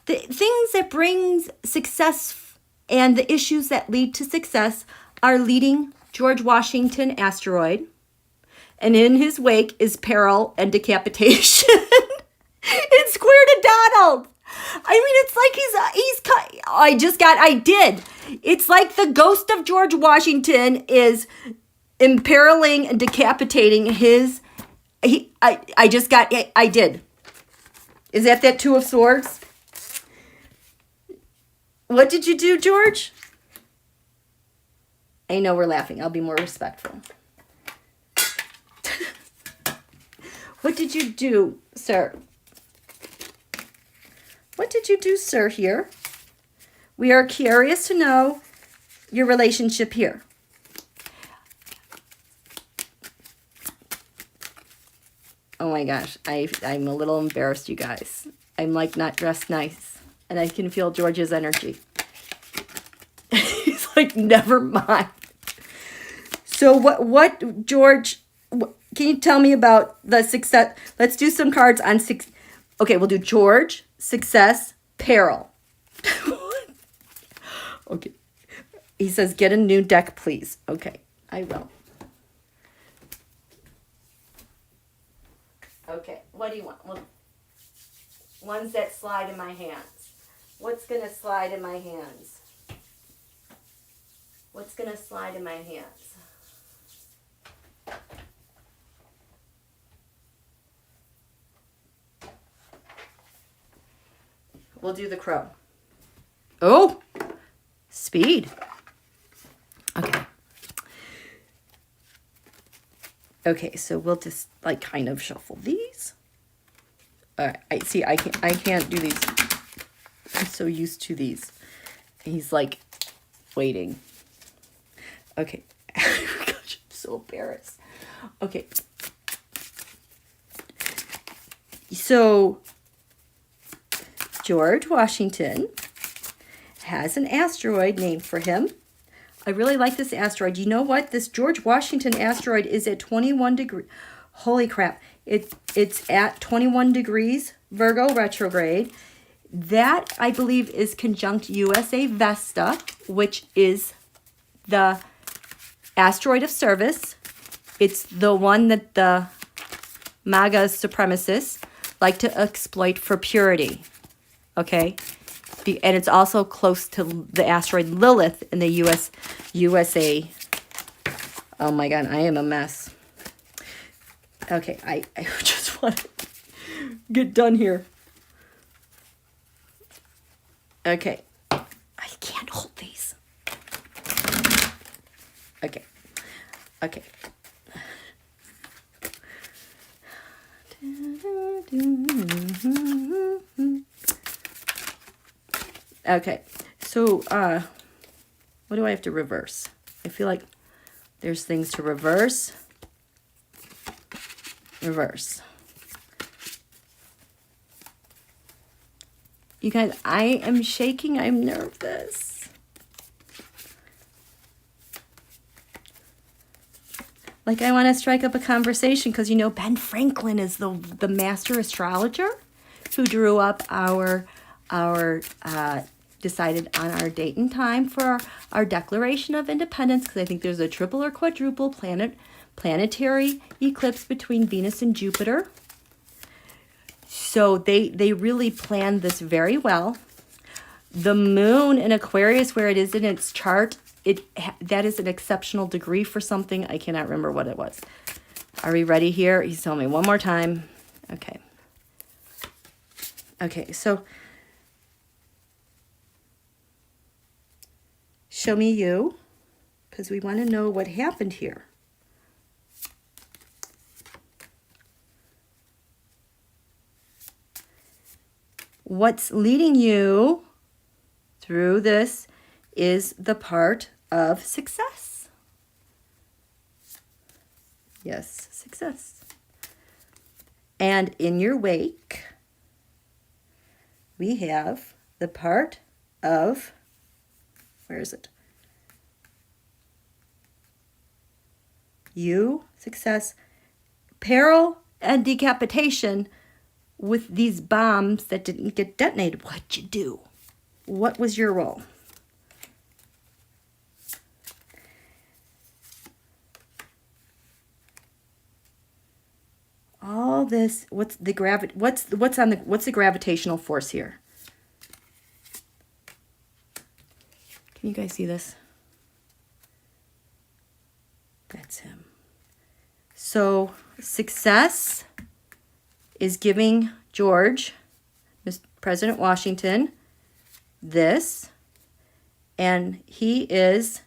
The things that brings success and the issues that lead to success are leading George Washington asteroid. And in his wake is peril and decapitation. It's square to Donald. I mean, it's like It's like the ghost of George Washington is imperiling and decapitating his, I did. Is that 2 of Swords? What did you do, George? I know we're laughing. I'll be more respectful. What did you do, sir? What did you do, sir, here? We are curious to know your relationship here. Oh my gosh, I'm a little embarrassed, you guys. I'm like not dressed nice, and I can feel George's energy. He's like, never mind. So what, George, can you tell me about the success? Let's do some cards on six. Okay, we'll do George, success, peril. Okay. He says, get a new deck, please. Okay, I will. Okay, what do you want? Well, ones that slide in my hands. What's going to slide in my hands? What's going to slide in my hands? We'll do the crow. Oh, speed. Okay. Okay, so we'll just like kind of shuffle these. All right, I can't do these. I'm so used to these. He's like waiting. Okay. Gosh, I'm so embarrassed. Okay. So George Washington has an asteroid named for him. I really like this asteroid. You know what? This George Washington asteroid is at 21 degrees. Holy crap. It's at 21 degrees Virgo retrograde. That, I believe, is conjunct USA Vesta, which is the asteroid of service. It's the one that the MAGA supremacists like to exploit for purity. Okay? And it's also close to the asteroid Lilith in the USA. Oh my God, I am a mess. Okay, I just want to get done here. Okay, I can't hold these. Okay, okay. Okay, so what do I have to reverse? I feel like there's things to reverse. Reverse. You guys, I am shaking. I'm nervous. Like I want to strike up a conversation because, you know, Ben Franklin is the master astrologer who drew up our decided on our date and time for our Declaration of Independence, because I think there's a triple or quadruple planetary eclipse between Venus and Jupiter. So they really planned this very well. The moon in Aquarius, where it is in its chart, that is an exceptional degree for something. I cannot remember what it was. Are we ready here? He's telling me one more time. Okay. Okay, so show me you, because we want to know what happened here. What's leading you through this is the part of success. Yes, success. And in your wake, we have the part of, where is it? You, success, peril, and decapitation with these bombs that didn't get detonated. What'd you do? What was your role? All this, what's the gravitational force here? Can you guys see this? That's him. So success is giving George, President Washington, this, and he is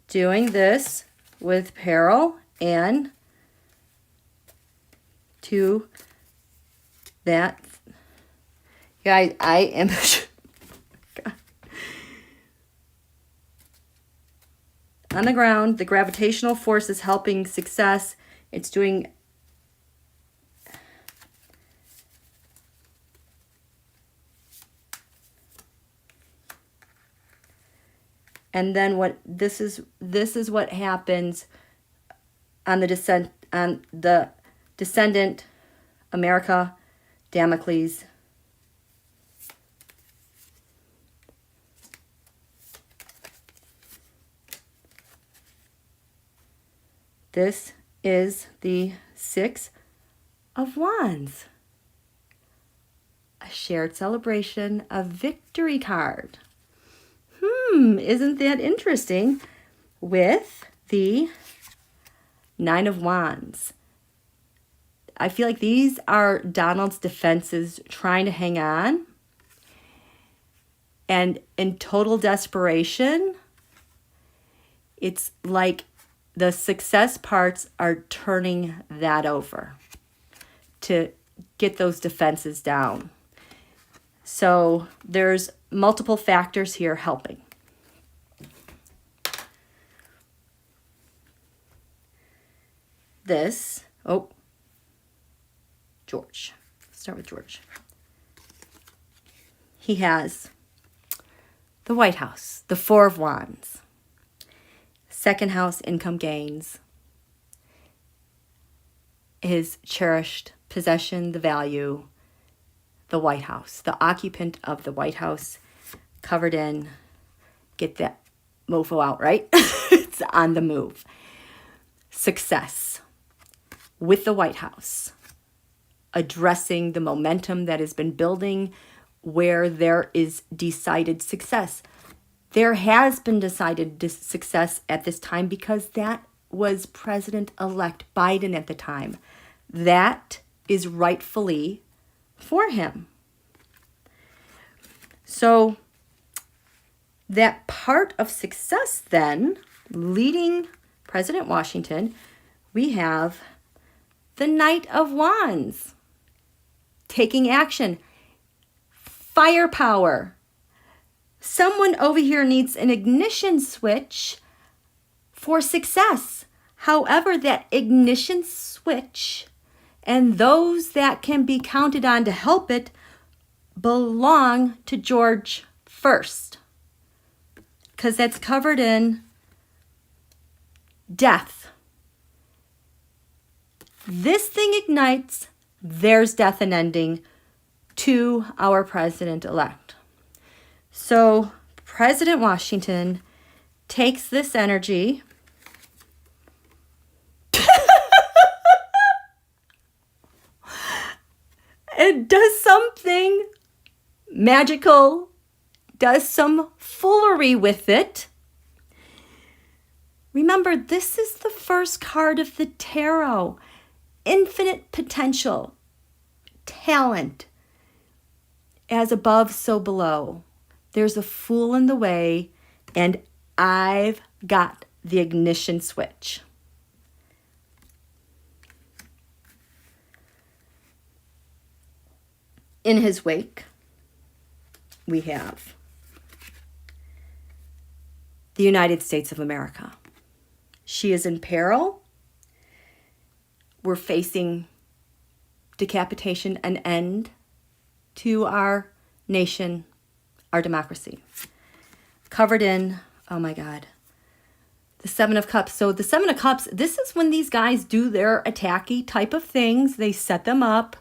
doing this with peril and to that. Guys, I am on the ground. The gravitational force is helping success. It's doing and then what this is what happens on the descendant America, Damocles. This is the Six of Wands. a shared celebration, a victory card. Isn't that interesting? With the Nine of Wands. I feel like these are Donald's defenses trying to hang on. And in total desperation, it's like the success parts are turning that over to get those defenses down. So there's multiple factors here helping. George. Let's start with George. He has the White House, the Four of Wands. Second house, income gains. His cherished possession, the value, the White House. The occupant of the White House, covered in, get that mofo out, right? It's on the move. Success with the White House. Addressing the momentum that has been building where there is decided success. There has been decided success at this time because that was President-elect Biden at the time. That is rightfully for him. So that part of success then, leading President Washington, we have the Knight of Wands. Taking action. Firepower. Someone over here needs an ignition switch for success. However, that ignition switch and those that can be counted on to help it belong to George first. Because that's covered in death. This thing ignites, there's death and ending to our president-elect. So President Washington takes this energy and does something magical, does some foolery with it. Remember, this is the first card of the tarot. Infinite potential, talent, as above, so below. There's a fool in the way, and I've got the ignition switch. In his wake, we have the United States of America. She is in peril. We're facing decapitation, an end to our nation, our democracy. Covered in, oh my God, the Seven of Cups. So the Seven of Cups, this is when these guys do their attacky type of things. They set them up.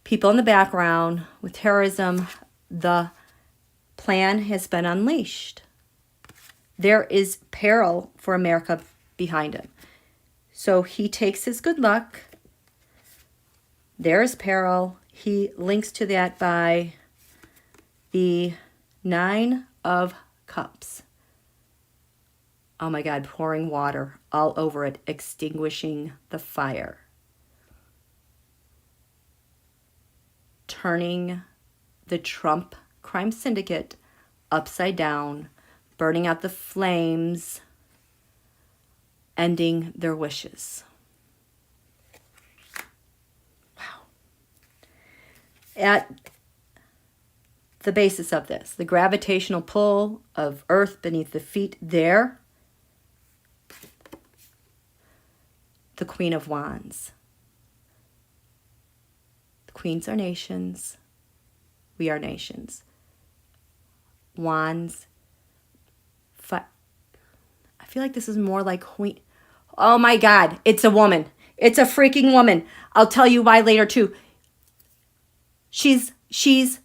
People in the background with terrorism. The plan has been unleashed. There is peril for America behind him. So he takes his good luck. There's peril. He links to that by the Nine of Cups. Oh my God, pouring water all over it, extinguishing the fire. Turning the Trump crime syndicate upside down, burning out the flames, ending their wishes. Wow. At the basis of this, the gravitational pull of Earth beneath the feet there, the Queen of Wands. The queens are nations. We are nations. Wands. I feel like this is more like queen. Oh my God, it's a woman. It's a freaking woman. I'll tell you why later too. She's the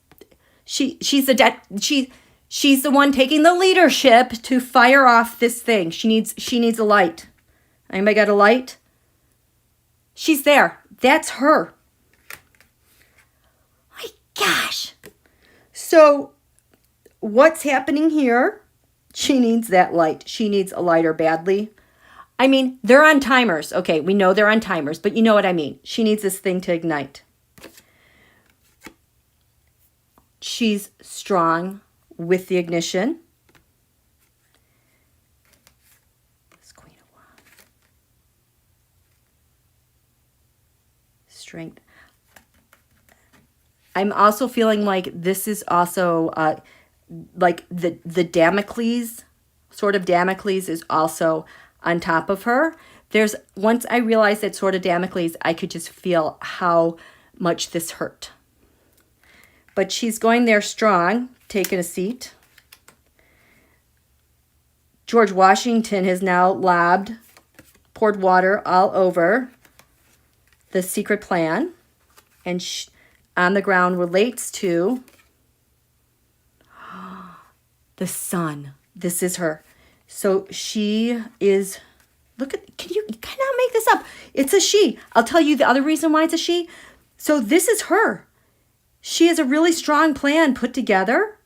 one taking the leadership to fire off this thing. She needs a light. Anybody got a light? She's there. That's her. My So what's happening here? She needs that light. She needs a lighter badly. I mean, they're on timers. Okay, we know they're on timers, but you know what I mean. She needs this thing to ignite. She's strong with the ignition. This Queen of Wands. Strength. I'm also feeling like this is also like the Damocles, Sword of Damocles is also on top of her. Once I realized that Sword of Damocles, I could just feel how much this hurt. But she's going there strong, taking a seat. George Washington has now poured water all over the secret plan. And on the ground relates to the sun. This is her. So she is, you cannot make this up. It's a she. I'll tell you the other reason why it's a she. So this is her. She has a really strong plan put together.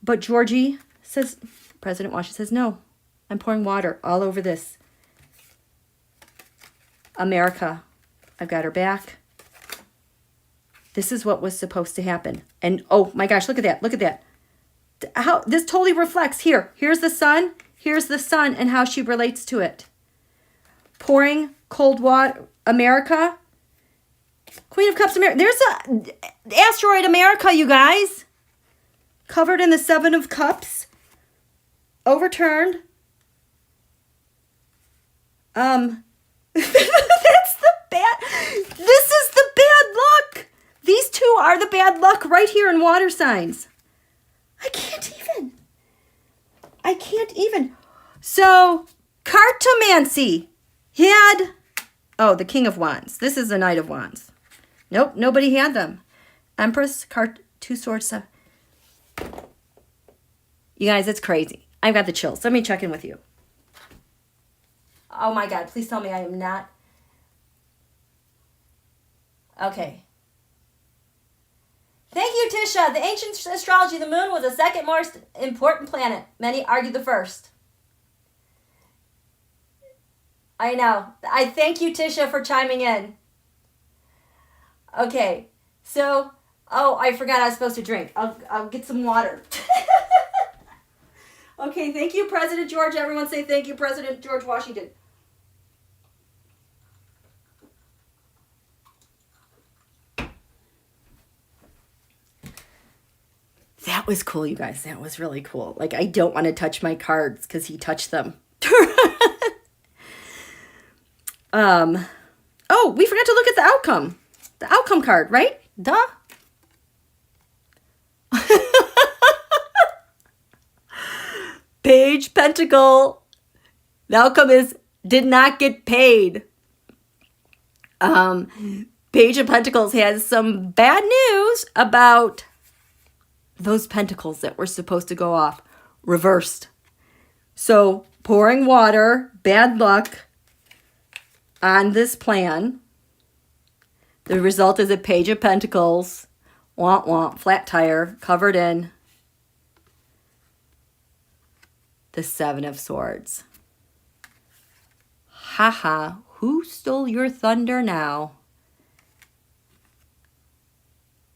But Georgie says, President Washington says, no, I'm pouring water all over this. America, I've got her back. This is what was supposed to happen. And oh my gosh, look at that. Look at that. How this totally reflects here. Here's the sun. Here's the sun and how she relates to it. Pouring cold water, America. Queen of Cups, America. There's a asteroid America, you guys. Covered in the Seven of Cups. Overturned. That's the bad. This is the bad luck. These two are the bad luck right here in water signs. I can't even. So, Cartomancy had, the King of Wands. This is the Knight of Wands. Nope, nobody had them. Empress, two swords. You guys, it's crazy. I've got the chills. Let me check in with you. Oh my God, please tell me I am not. Okay. Thank you, Tisha. The ancient astrology, the moon was the second most important planet. Many argue the first. I know. I thank you, Tisha, for chiming in. Okay. So, I forgot I was supposed to drink. I'll get some water. Okay, thank you, President George. Everyone say thank you, President George Washington. That was cool, you guys. That was really cool. Like, I don't want to touch my cards because he touched them. We forgot to look at the outcome. The outcome card, right? Duh. Page Pentacle. The outcome is did not get paid. Page of Pentacles has some bad news about those pentacles that were supposed to go off reversed. So pouring water, bad luck on this plan. The result is a Page of Pentacles, flat tire, covered in the Seven of Swords. Haha, who stole your thunder now?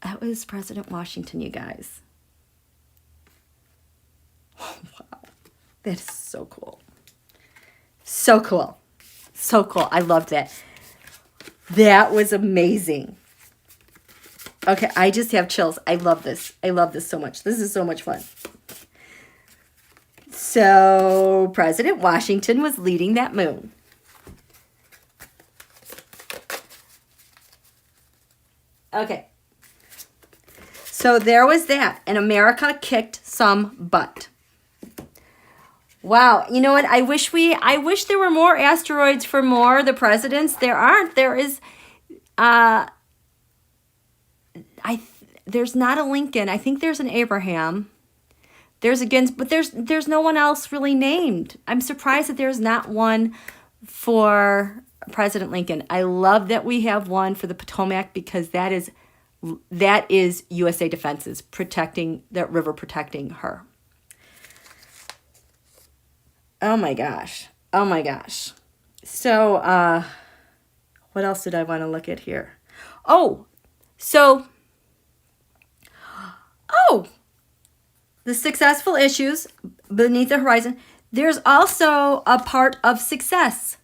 That was President Washington, you guys. Oh, wow. That is so cool. So cool. So cool. I loved that. That was amazing. Okay, I just have chills. I love this. I love this so much. This is so much fun. So, President Washington was leading that moon. Okay. So there was that. And America kicked some butt. Wow. You know what? I wish there were more asteroids for more of the presidents. There aren't. There is, there's not a Lincoln. I think there's an Abraham. But there's no one else really named. I'm surprised that there's not one for President Lincoln. I love that we have one for the Potomac because that is That is USA defenses, protecting that river, protecting her. Oh my gosh. Oh my gosh. So, what else did I want to look at here? Oh, the successful issues beneath the horizon. There's also a part of success.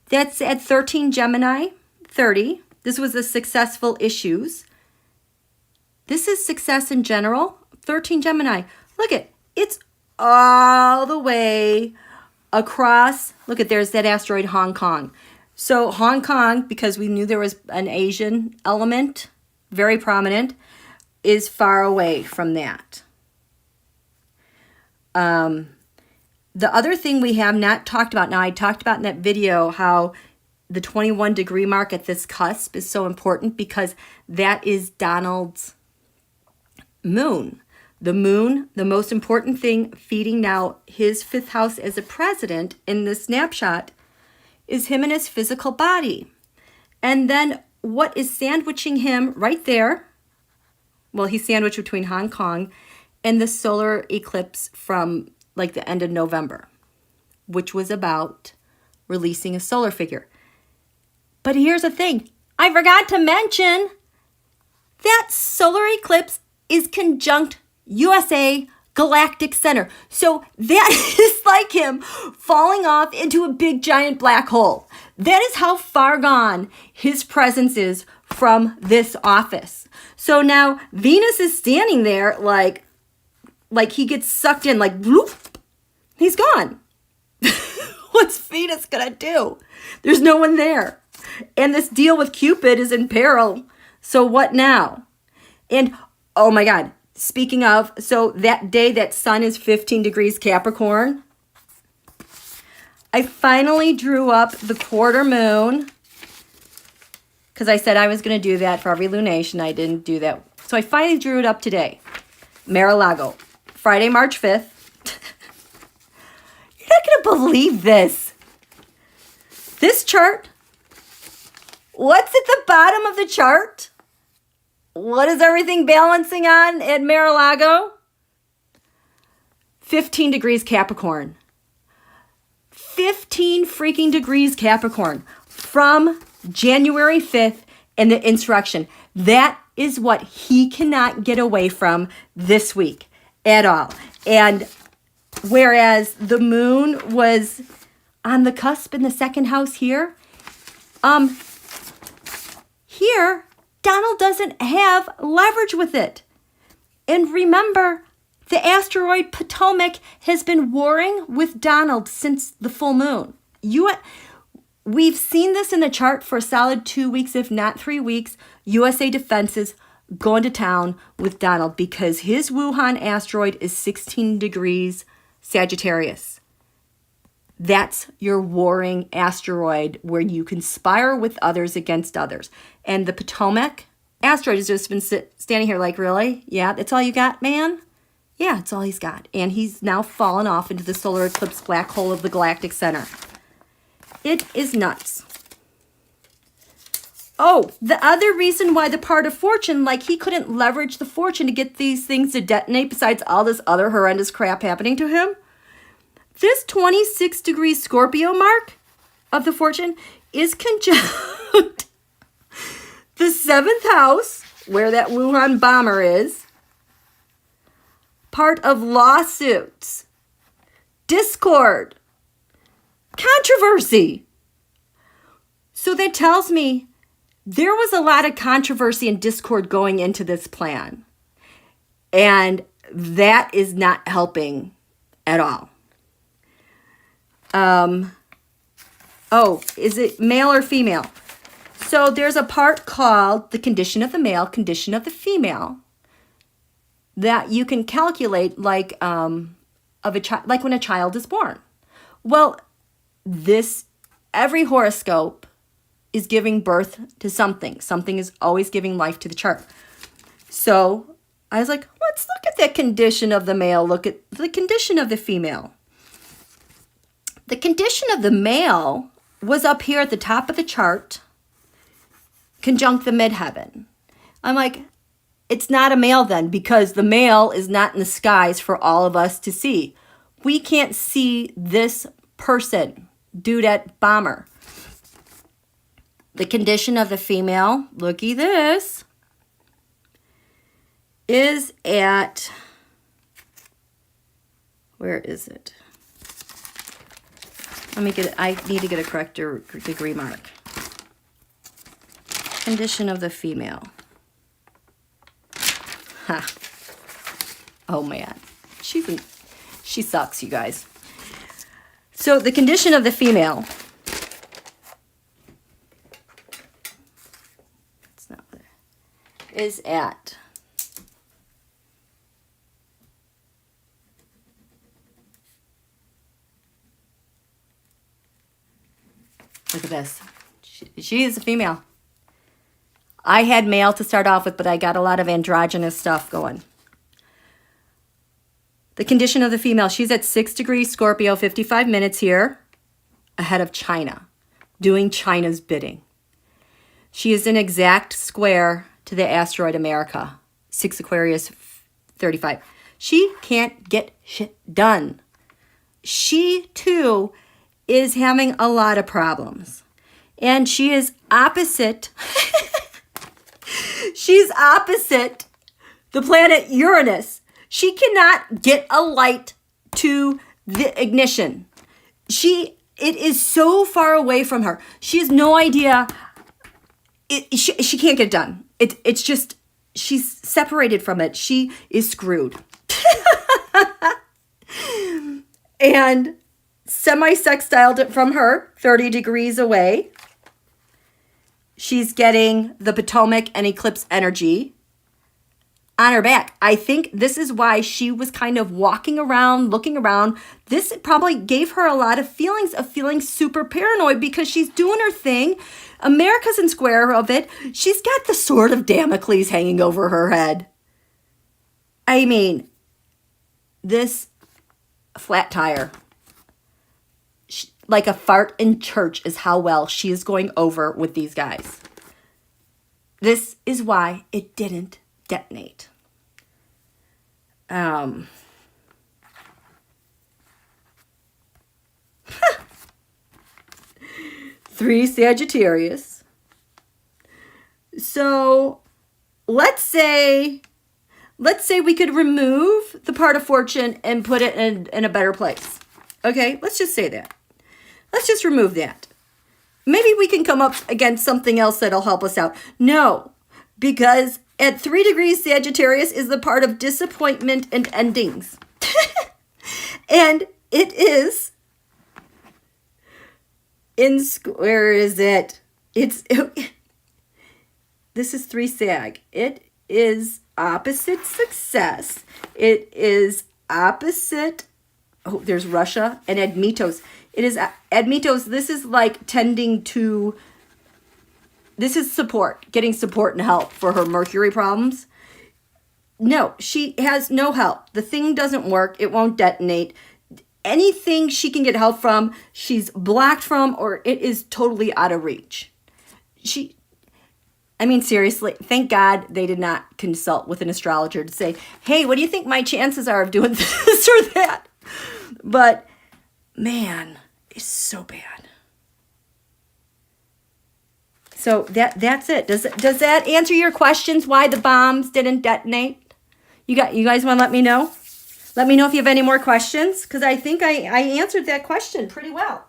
That's at 13 Gemini 30. This was the successful issues. This is success in general. 13 Gemini. Look at it's all the way across. Look at there's that asteroid Hong Kong. So Hong Kong, because we knew there was an Asian element, very prominent, is far away from that. The other thing we have not talked about, now I talked about in that video how the 21 degree mark at this cusp is so important because that is Donald's moon. The moon, the most important thing feeding now his fifth house as a president in this snapshot is him and his physical body. And then what is sandwiching him right there? Well, he's sandwiched between Hong Kong and the solar eclipse from like the end of November, which was about releasing a solar figure. But here's the thing. I forgot to mention that solar eclipse is conjunct USA galactic center. So that is like him falling off into a big giant black hole. That is how far gone his presence is from this office. So now Venus is standing there like he gets sucked in, like bloop, he's gone. What's Venus gonna do? There's no one there. And this deal with Cupid is in peril. So what now? And oh my God, speaking of, so that day that sun is 15 degrees Capricorn, I finally drew up the quarter moon because I said I was going to do that for every lunation. I didn't do that. So I finally drew it up today. Mar-a-Lago, Friday, March 5th. You're not going to believe this. This chart, what's at the bottom of the chart? What is everything balancing on at Mar-a-Lago? 15 degrees Capricorn. 15 freaking degrees Capricorn from January 5th and the insurrection. That is what he cannot get away from this week at all. And whereas the moon was on the cusp in the second house here, here, Donald doesn't have leverage with it. And remember, the asteroid Potomac has been warring with Donald since the full moon. We've seen this in the chart for a solid 2 weeks, if not 3 weeks. USA defenses going to town with Donald because his Wuhan asteroid is 16 degrees Sagittarius. That's your warring asteroid where you conspire with others against others. And the Potomac asteroid has just been standing here like, really? Yeah, that's all you got, man? Yeah, that's all he's got. And he's now fallen off into the solar eclipse black hole of the galactic center. It is nuts. Oh, the other reason why the part of fortune, like he couldn't leverage the fortune to get these things to detonate besides all this other horrendous crap happening to him. This 26 degrees Scorpio mark of the fortune is conjunct the 7th house, where that Wuhan bomber is, part of lawsuits, discord, controversy. So that tells me there was a lot of controversy and discord going into this plan. And that is not helping at all. Is it male or female? So there's a part called the condition of the male, condition of the female, that you can calculate like like when a child is born. Well, every horoscope is giving birth to something. Something is always giving life to the chart. So I was like, let's look at the condition of the male, look at the condition of the female. The condition of the male was up here at the top of the chart, conjunct the midheaven. I'm like, it's not a male then, because the male is not in the skies for all of us to see. We can't see this person, dudette bomber. The condition of the female, looky this, is at, where is it? Let me get it. I need to get a correct degree mark. Condition of the female. Ha. Oh man, she sucks, you guys. So the condition of the female. It's not there. Is at. Look at this. She is a female. I had male to start off with, but I got a lot of androgynous stuff going. The condition of the female, she's at 6 degrees Scorpio, 55 minutes here, ahead of China, doing China's bidding. She is an exact square to the asteroid America, 6 Aquarius, 35. She can't get shit done. She, too, is having a lot of problems. And she is opposite. She's opposite the planet Uranus. She cannot get a light to the ignition. It is so far away from her. She has no idea. She can't get it done. It's just, she's separated from it. She is screwed. And semi-sextiled it from her, 30 degrees away. She's getting the Potomac and eclipse energy on her back. I think this is why she was kind of walking around, looking around. This probably gave her a lot of feelings of feeling super paranoid because she's doing her thing. America's in square of it. She's got the Sword of Damocles hanging over her head. I mean, this flat tire, like a fart in church, is how well she is going over with these guys. This is why it didn't detonate. 3 Sagittarius. So let's say we could remove the part of fortune and put it in a better place. Okay, let's just say that. Let's just remove that. Maybe we can come up against something else that'll help us out. No, because at 3 degrees Sagittarius is the part of disappointment and endings. And it is where is it? This is 3 Sag. It is opposite success. It is opposite, oh, there's Russia and Admetos. It is Admetos. This is like tending to, this is support, getting support and help for her Mercury problems. No, she has no help. The thing doesn't work. It won't detonate. Anything she can get help from, she's blocked from, or it is totally out of reach. I mean, seriously, thank God they did not consult with an astrologer to say, hey, what do you think my chances are of doing this or that? But, man, it's so bad. So that's it. Does that answer your questions why the bombs didn't detonate? You guys want to let me know? Let me know if you have any more questions, because I think I answered that question pretty well.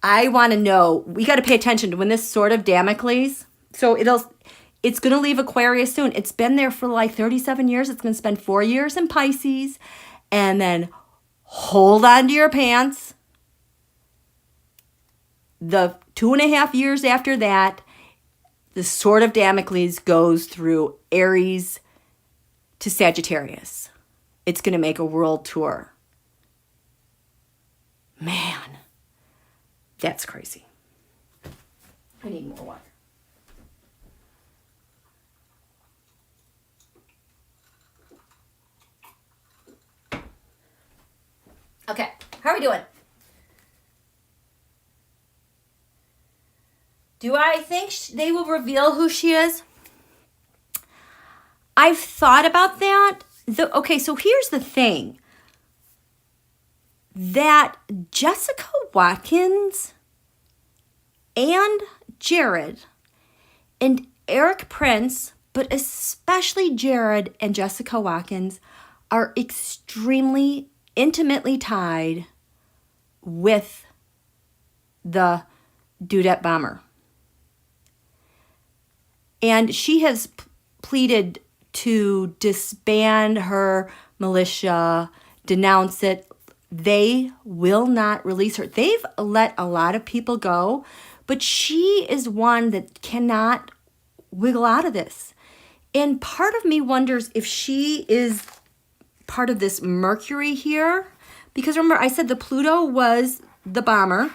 I want to know, we got to pay attention to when this Sword of Damocles, so it's going to leave Aquarius soon. It's been there for like 37 years. It's going to spend 4 years in Pisces, and then hold on to your pants. The 2.5 years after that, the Sword of Damocles goes through Aries to Sagittarius. It's going to make a world tour. Man, that's crazy. I need more water. Okay, how are we doing? Do I think they will reveal who she is? I've thought about that. Okay, so here's the thing. That Jessica Watkins and Jared and Eric Prince, but especially Jared and Jessica Watkins, are extremely intimately tied with the dudette bomber. And she has pleaded to disband her militia, denounce it. They will not release her. They've let a lot of people go, but she is one that cannot wiggle out of this. And part of me wonders if she is part of this Mercury here. Because remember, I said the Pluto was the bomber.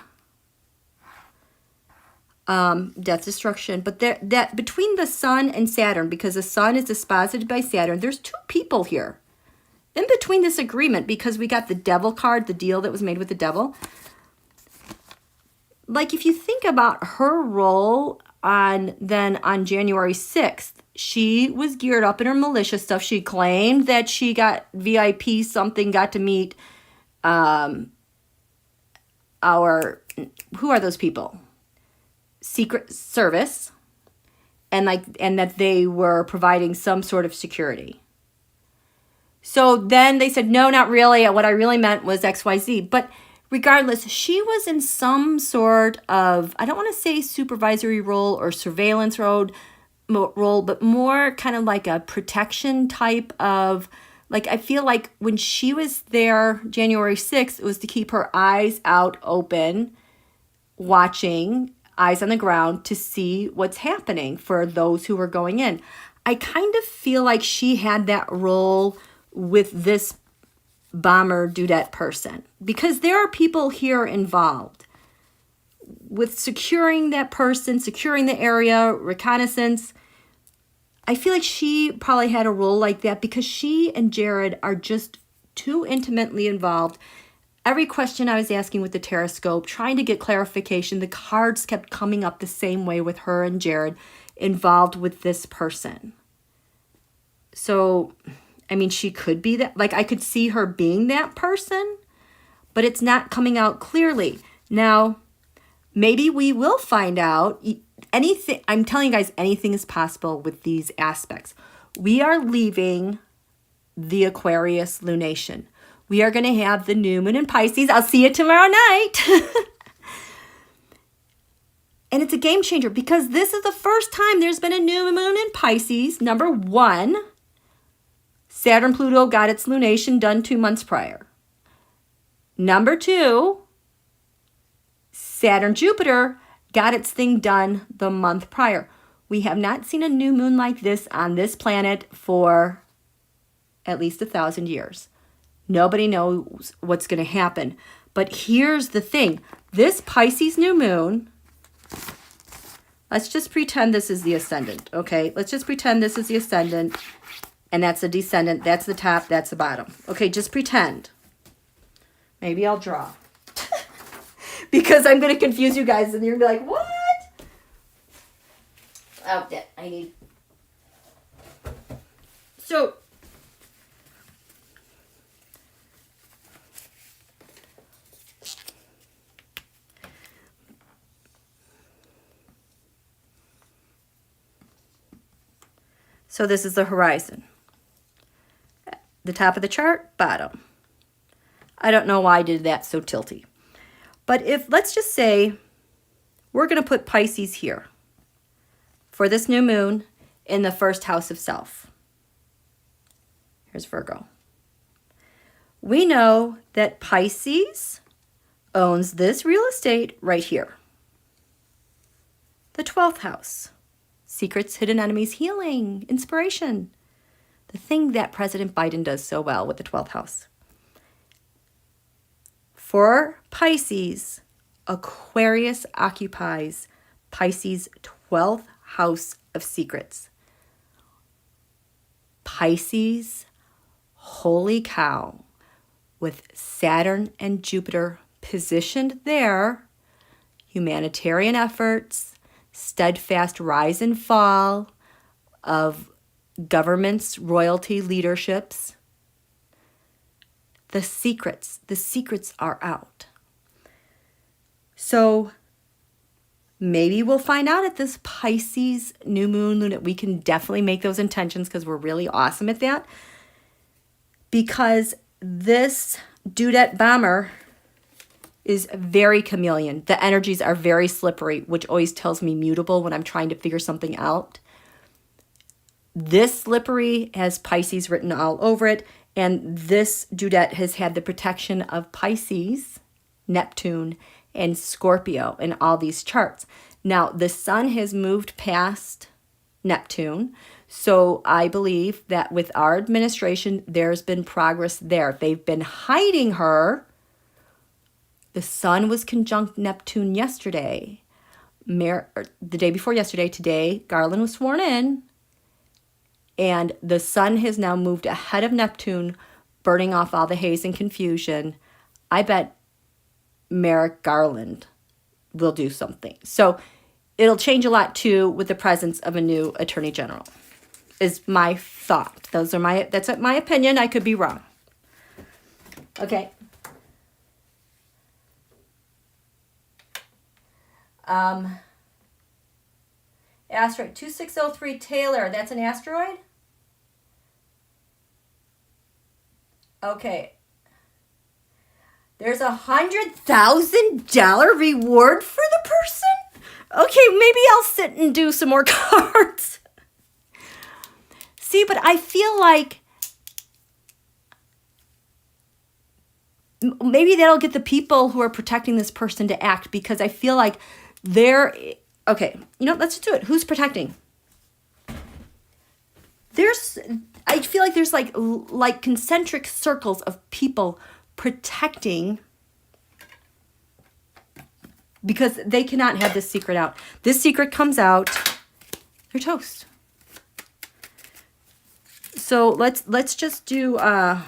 Death, destruction. But that between the Sun and Saturn, because the Sun is disposited by Saturn, there's two people here. In between this agreement, because we got the Devil card, the deal that was made with the Devil. Like, if you think about her role on January 6th, she was geared up in her militia stuff. She claimed that she got VIP something, got to meet who are those people? Secret Service, and that they were providing some sort of security. So then they said, no, not really. What I really meant was XYZ. But regardless, she was in some sort of, I don't want to say supervisory role or surveillance role, but more kind of like a protection type of, like, I feel like when she was there January 6th, it was to keep her eyes out open, watching, eyes on the ground to see what's happening for those who were going in. I kind of feel like she had that role with this bomber dudette person, because there are people here involved with securing that person, securing the area, reconnaissance. I feel like she probably had a role like that because she and Jared are just too intimately involved. Every question I was asking with the Taroscope, trying to get clarification, the cards kept coming up the same way with her and Jared involved with this person. So, I mean, she could be that, like, I could see her being that person, but it's not coming out clearly. Now, maybe we will find out. Anything, I'm telling you guys, anything is possible with these aspects. We are leaving the Aquarius lunation. We are going to have the new moon in Pisces. I'll see you tomorrow night. And it's a game changer because this is the first time there's been a new moon in Pisces. Number one, Saturn Pluto got its lunation done 2 months prior. Number two, Saturn Jupiter got its thing done the month prior. We have not seen a new moon like this on this planet for at least 1,000 years. Nobody knows what's going to happen. But here's the thing. This Pisces new moon, let's just pretend this is the ascendant, okay? Let's just pretend this is the ascendant, and that's the descendant. That's the top, that's the bottom. Okay, just pretend. Maybe I'll draw. Because I'm going to confuse you guys, and you're going to be like, what? Oh, I need... So... So this is the horizon. The top of the chart, bottom. I don't know why I did that so tilty. But let's just say we're going to put Pisces here for this new moon in the first house of self. Here's Virgo. We know that Pisces owns this real estate right here. The 12th house. Secrets, hidden enemies, healing, inspiration. The thing that President Biden does so well with the 12th house. For Pisces, Aquarius occupies Pisces' 12th house of secrets. Pisces, holy cow, with Saturn and Jupiter positioned there, humanitarian efforts, steadfast rise and fall of governments, royalty, leaderships. The secrets are out. So maybe we'll find out at this Pisces new moon that we can definitely make those intentions because we're really awesome at that. Because this dudette bomber is very chameleon. The energies are very slippery, which always tells me mutable when I'm trying to figure something out. This slippery has Pisces written all over it, and this dudette has had the protection of Pisces, Neptune, and Scorpio in all these charts. Now, the sun has moved past Neptune, so I believe that with our administration, there's been progress there. They've been hiding her. The sun was conjunct Neptune yesterday. The day before yesterday, today, Garland was sworn in. And the sun has now moved ahead of Neptune, burning off all the haze and confusion. I bet Merrick Garland will do something. So it'll change a lot too with the presence of a new attorney general, is my thought. That's my opinion. I could be wrong. Okay. Asteroid 2603 Taylor. That's an asteroid? Okay. There's $100,000 reward for the person? Okay, maybe I'll sit and do some more cards. See, but I feel like maybe that'll get the people who are protecting this person to act, because I feel like they're... Okay, let's do it. Who's protecting? I feel like there's like concentric circles of people protecting, because they cannot have this secret out. This secret comes out, they're toast. So let's just do, I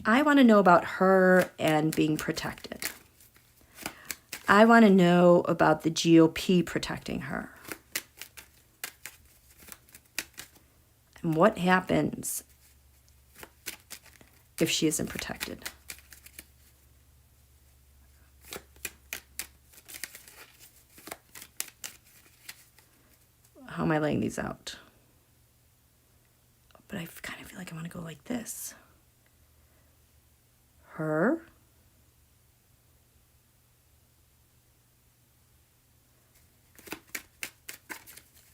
want to know about her and being protected. I want to know about the GOP protecting her. And what happens if she isn't protected? How am I laying these out? But I kind of feel like I want to go like this. Her.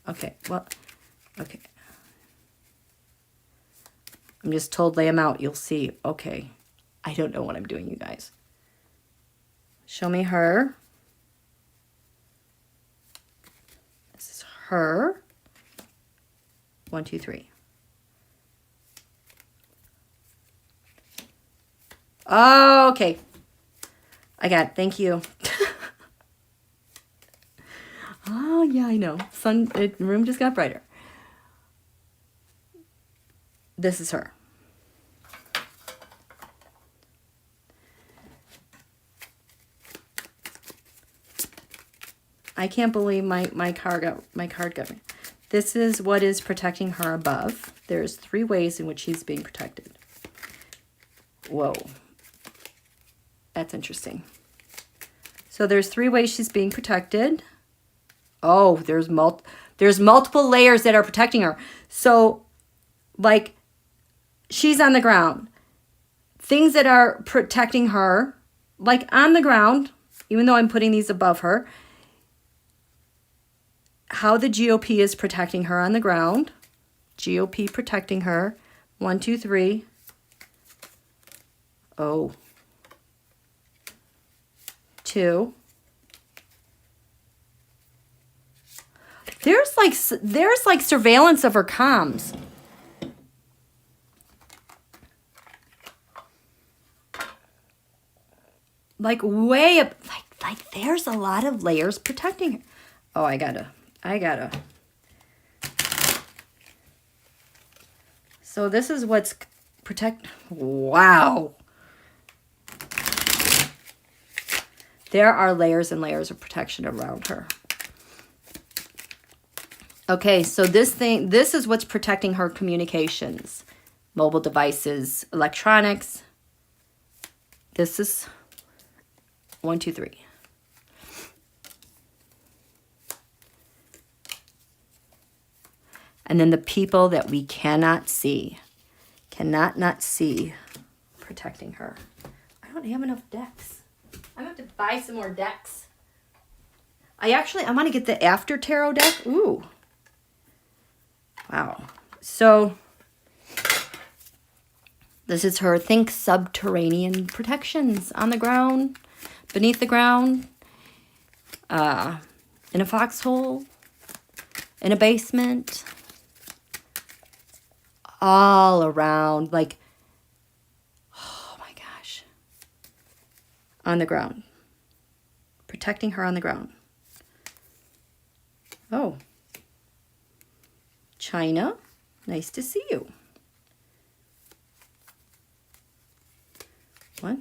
Okay, okay. I'm just told lay them out. You'll see. Okay. I don't know what I'm doing, you guys. Show me her. This is her. 1, 2, 3. Oh, okay. I got it. Thank you. Oh, yeah, I know. The room just got brighter. This is her. I can't believe my card got me. This is what is protecting her above. There's 3 ways in which she's being protected. Whoa. That's interesting. So there's 3 ways she's being protected. Oh, there's multiple layers that are protecting her. So, like, she's on the ground. Things that are protecting her, like on the ground, even though I'm putting these above her, how the GOP is protecting her on the ground. GOP protecting her. 1, 2, 3. Oh. 2. There's like surveillance of her comms. Like way up, like there's a lot of layers protecting her. Oh, I gotta. So this is what's wow. There are layers and layers of protection around her. Okay, so this is what's protecting her communications. Mobile devices, electronics. This is 1, 2, 3. And then the people that we cannot see. Cannot not see protecting her. I don't have enough decks. I'm going to have to buy some more decks. I want to get the After Tarot deck. Ooh. Wow. So, this is her, think subterranean protections on the ground, beneath the ground, in a foxhole, in a basement, all around, like, oh my gosh, on the ground, protecting her on the ground. Oh, China, nice to see you. What?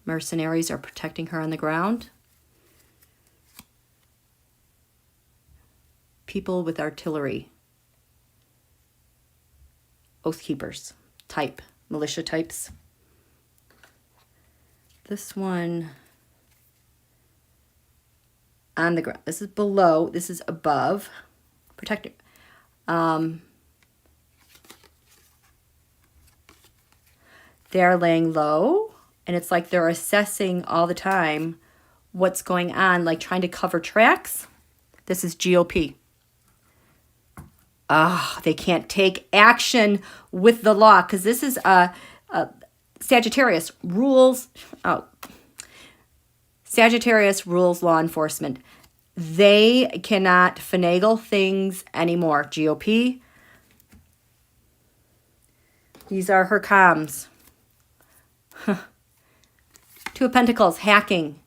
Mercenaries are protecting her on the ground. People with artillery. Oath keepers. Type. Militia types. This one on the ground. This is below. This is above. Protecting. They're laying low, and it's like they're assessing all the time what's going on, like trying to cover tracks. This is GOP. They can't take action with the law because this is Sagittarius rules. Sagittarius rules law enforcement. They cannot finagle things anymore. GOP. These are her comms. Two of Pentacles, hacking.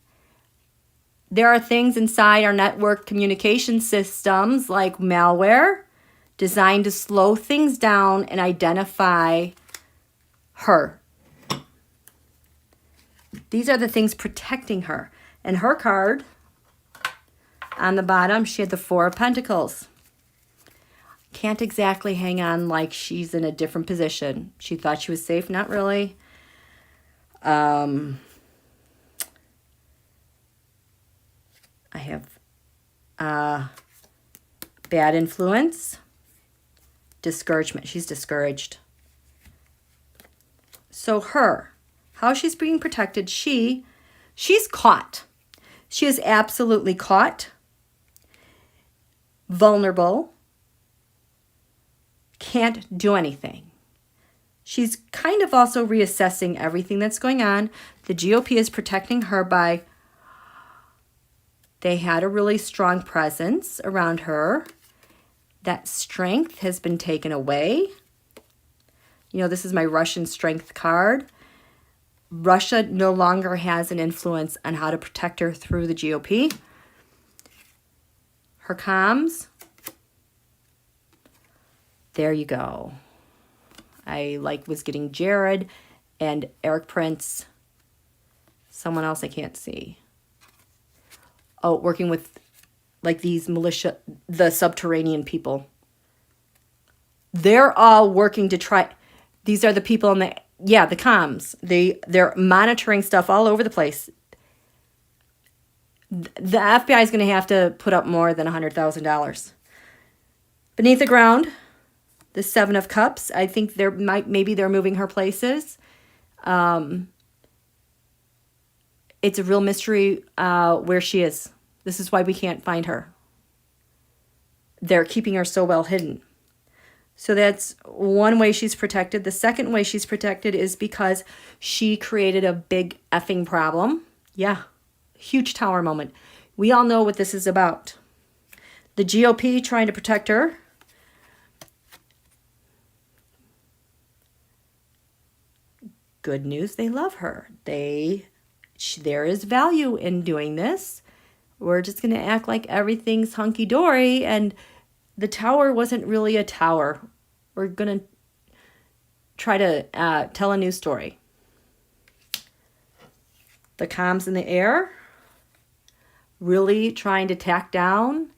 There are things inside our network communication systems like malware designed to slow things down and identify her. These are the things protecting her. And her card, on the bottom, she had the Four of Pentacles. Can't exactly hang on like she's in a different position. She thought she was safe. Not really. I have bad influence. Discouragement. She's discouraged. So how she's being protected, she's caught. She is absolutely caught. Vulnerable. Can't do anything. She's kind of also reassessing everything that's going on. The GOP is protecting her by, they had a really strong presence around her. That strength has been taken away. You know, this is my Russian strength card. Russia no longer has an influence on how to protect her through the GOP. Her comms. There you go. I was getting Jared and Eric Prince. Someone else I can't see. Oh, working with like these militia, the subterranean people. They're all working to try. These are the people in the comms. They're monitoring stuff all over the place. The FBI is going to have to put up more than $100,000. Beneath the ground, the Seven of Cups. I think maybe they're moving her places. It's a real mystery where she is. This is why we can't find her. They're keeping her so well hidden. So that's one way she's protected. The second way she's protected is because she created a big effing problem. Yeah, huge tower moment. We all know what this is about. The GOP trying to protect her. Good news, they love her. There is value in doing this. We're just going to act like everything's hunky-dory and the tower wasn't really a tower. We're going to try to tell a new story. The comms in the air, really trying to tack down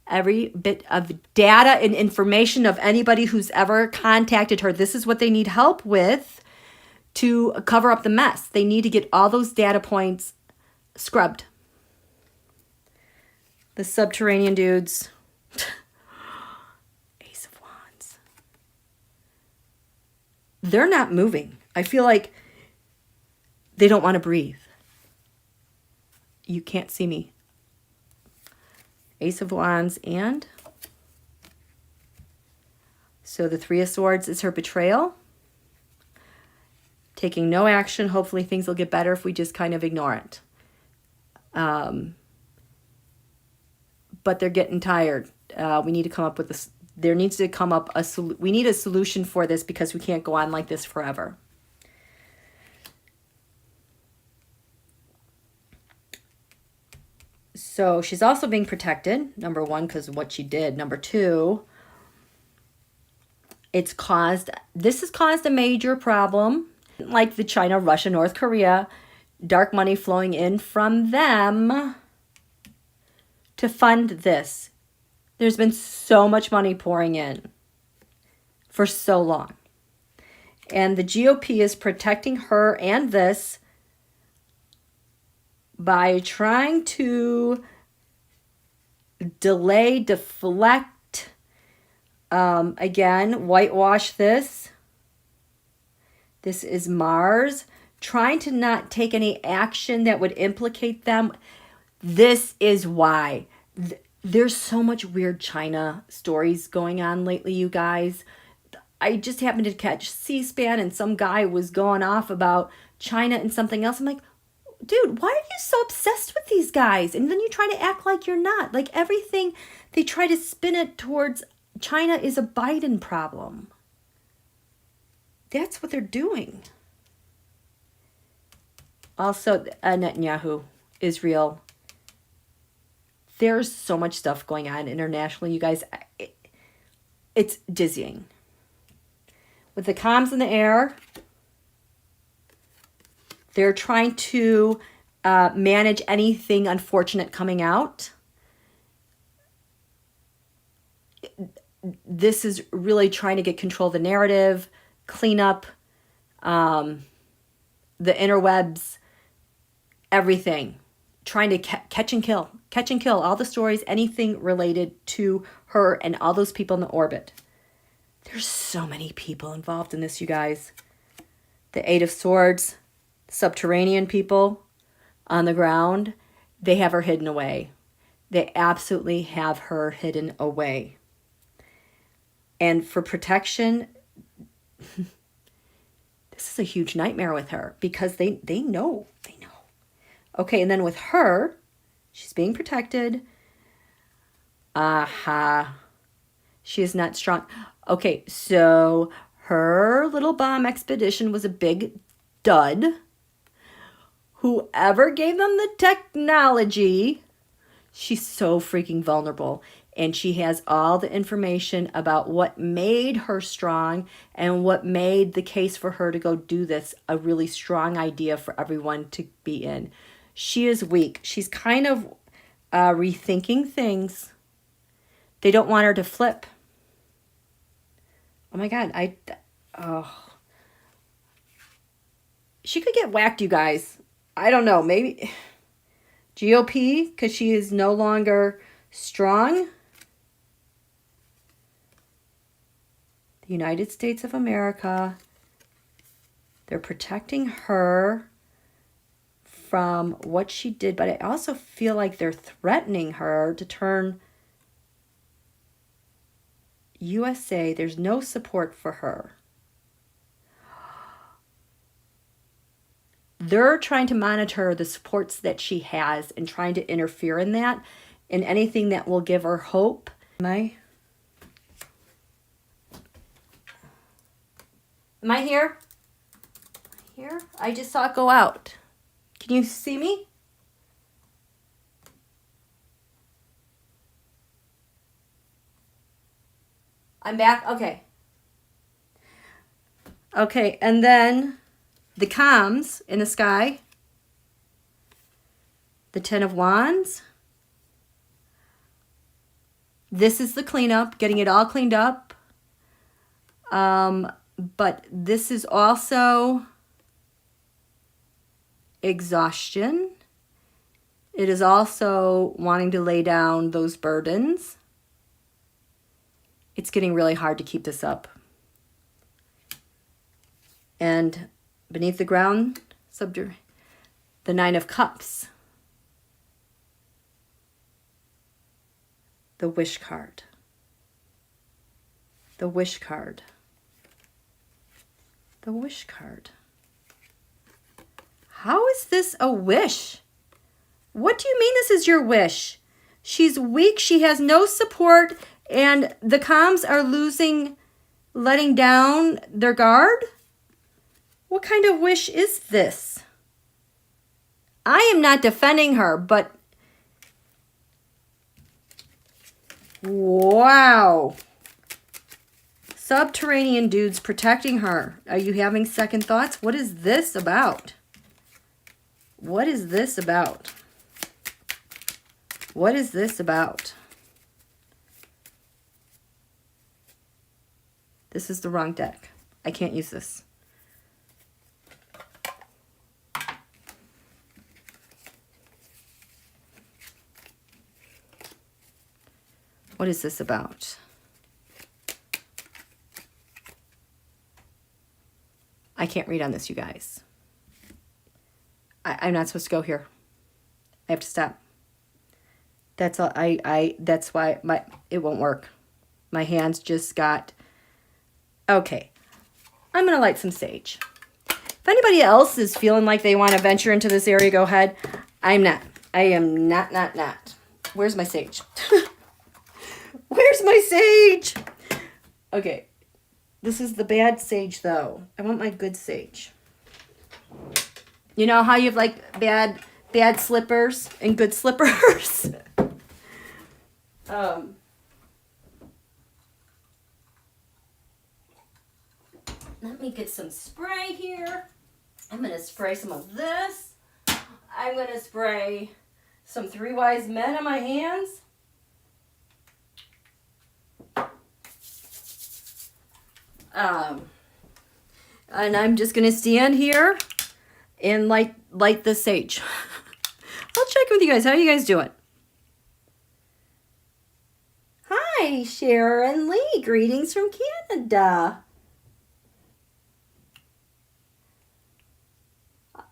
every bit of data and information of anybody who's ever contacted her. This is what they need help with to cover up the mess. They need to get all those data points scrubbed. The subterranean dudes. Ace of Wands. They're not moving. I feel like they don't want to breathe. You can't see me. Ace of Wands and... So the Three of Swords is her betrayal. Taking no action. Hopefully things will get better if we just kind of ignore it. But they're getting tired. We need to come up with this. There needs to come up we need a solution for this because we can't go on like this forever. So she's also being protected, number one, because of what she did. Number two, this has caused a major problem, like the China, Russia, North Korea, dark money flowing in from them to fund this. There's been so much money pouring in for so long. And the GOP is protecting her and this by trying to delay, deflect, again, whitewash this. This is Mars, trying to not take any action that would implicate them. This is why. There's so much weird China stories going on lately, you guys. I just happened to catch C-SPAN and some guy was going off about China and something else. I'm like, dude, why are you so obsessed with these guys? And then you try to act like you're not. Like everything, they try to spin it towards China is a Biden problem. That's what they're doing. Also, Netanyahu, Israel. There's so much stuff going on internationally, you guys. It's dizzying. With the comms in the air, they're trying to manage anything unfortunate coming out. This is really trying to get control of the narrative, clean up the interwebs, everything. Trying to catch and kill all the stories, anything related to her and all those people in the orbit. There's so many people involved in this, you guys. The Eight of Swords, subterranean people on the ground, they have her hidden away. They absolutely have her hidden away. And for protection, this is a huge nightmare with her because they know. Okay, and then with her, she's being protected. She is not strong. Okay, so her little bomb expedition was a big dud. Whoever gave them the technology, she's so freaking vulnerable. And she has all the information about what made her strong and what made the case for her to go do this a really strong idea for everyone to be in. She is weak. She's kind of rethinking things. They don't want her to flip. Oh my God. She could get whacked, you guys. I don't know. Maybe GOP, because she is no longer strong. The United States of America. They're protecting her from what she did, but I also feel like they're threatening her to turn USA. There's no support for her. They're trying to monitor the supports that she has and trying to interfere in that, in anything that will give her hope. Am I here? Here? I just saw it go out. Can you see me? I'm back. Okay. Okay, and then the comms in the sky. The Ten of Wands. This is the cleanup, getting it all cleaned up. But this is also exhaustion. It is also wanting to lay down those burdens. It's getting really hard to keep this up. And beneath the ground, the Nine of Cups. The Wish card. The Wish card. The Wish card. How is this a wish? What do you mean this is your wish? She's weak, she has no support, and the comms are letting down their guard? What kind of wish is this? I am not defending her, but wow. Subterranean dudes protecting her. Are you having second thoughts? What is this about? What is this about? What is this about? This is the wrong deck. I can't use this. What is this about? I can't read on this, you guys. I'm not supposed to go here. I have to stop. That's all. That's why it won't work. My hands just got. Okay, I'm gonna light some sage. If anybody else is feeling like they want to venture into this area, go ahead. I'm not. I am not. Where's my sage? Where's my sage? Okay, this is the bad sage though. I want my good sage. You know how you have like bad slippers and good slippers? Let me get some spray here. I'm going to spray some of this. I'm going to spray some Three Wise Men on my hands. And I'm just going to stand here and light the sage. I'll check with you guys. How are you guys doing? Hi, Sharon Lee. Greetings from Canada.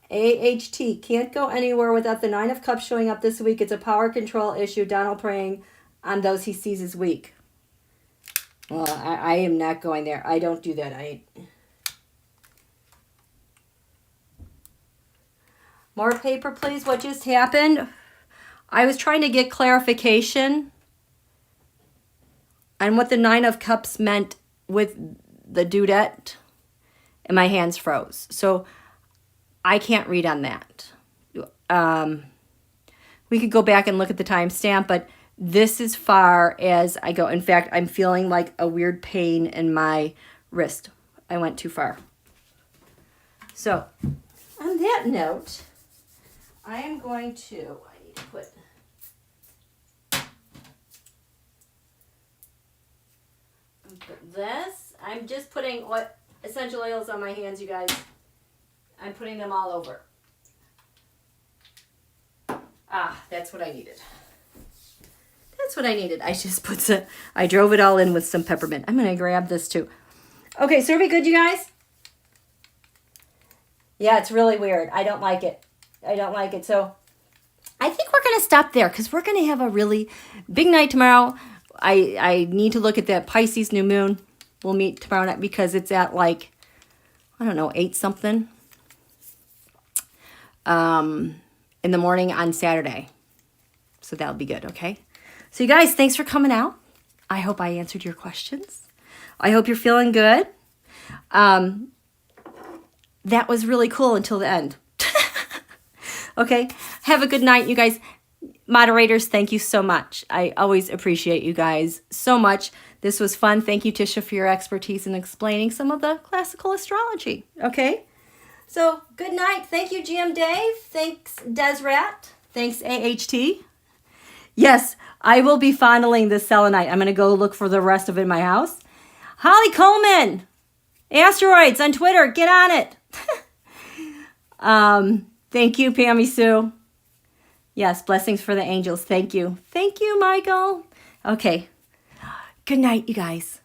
AHT. Can't go anywhere without the Nine of Cups showing up this week. It's a power control issue. Donald praying on those he sees as weak. Well, I am not going there. I don't do that. More paper, please. What just happened? I was trying to get clarification on what the Nine of Cups meant with the dudette, and my hands froze. So I can't read on that. We could go back and look at the timestamp, but this is far as I go. In fact, I'm feeling like a weird pain in my wrist. I went too far. So on that note, I am going to, I need to put this. I'm just putting essential oils on my hands, you guys. I'm putting them all over. That's what I needed. That's what I needed. I drove it all in with some peppermint. I'm going to grab this too. Okay, so are we good, you guys? Yeah, it's really weird. I don't like it. So I think we're going to stop there because we're going to have a really big night tomorrow. I need to look at that Pisces New Moon. We'll meet tomorrow night because it's at like, I don't know, 8 something. In the morning on Saturday. So that'll be good, okay? So you guys, thanks for coming out. I hope I answered your questions. I hope you're feeling good. That was really cool until the end. Okay, have a good night, you guys. Moderators, thank you so much. I always appreciate you guys so much. This was fun. Thank you, Tisha, for your expertise in explaining some of the classical astrology. Okay? So, good night. Thank you, GM Dave. Thanks, Desrat. Thanks, AHT. Yes, I will be fondling this selenite. I'm going to go look for the rest of it in my house. Holly Coleman, asteroids on Twitter. Get on it. Thank you, Pammy Sue. Yes, blessings for the angels. Thank you. Thank you, Michael. Okay. Good night, you guys.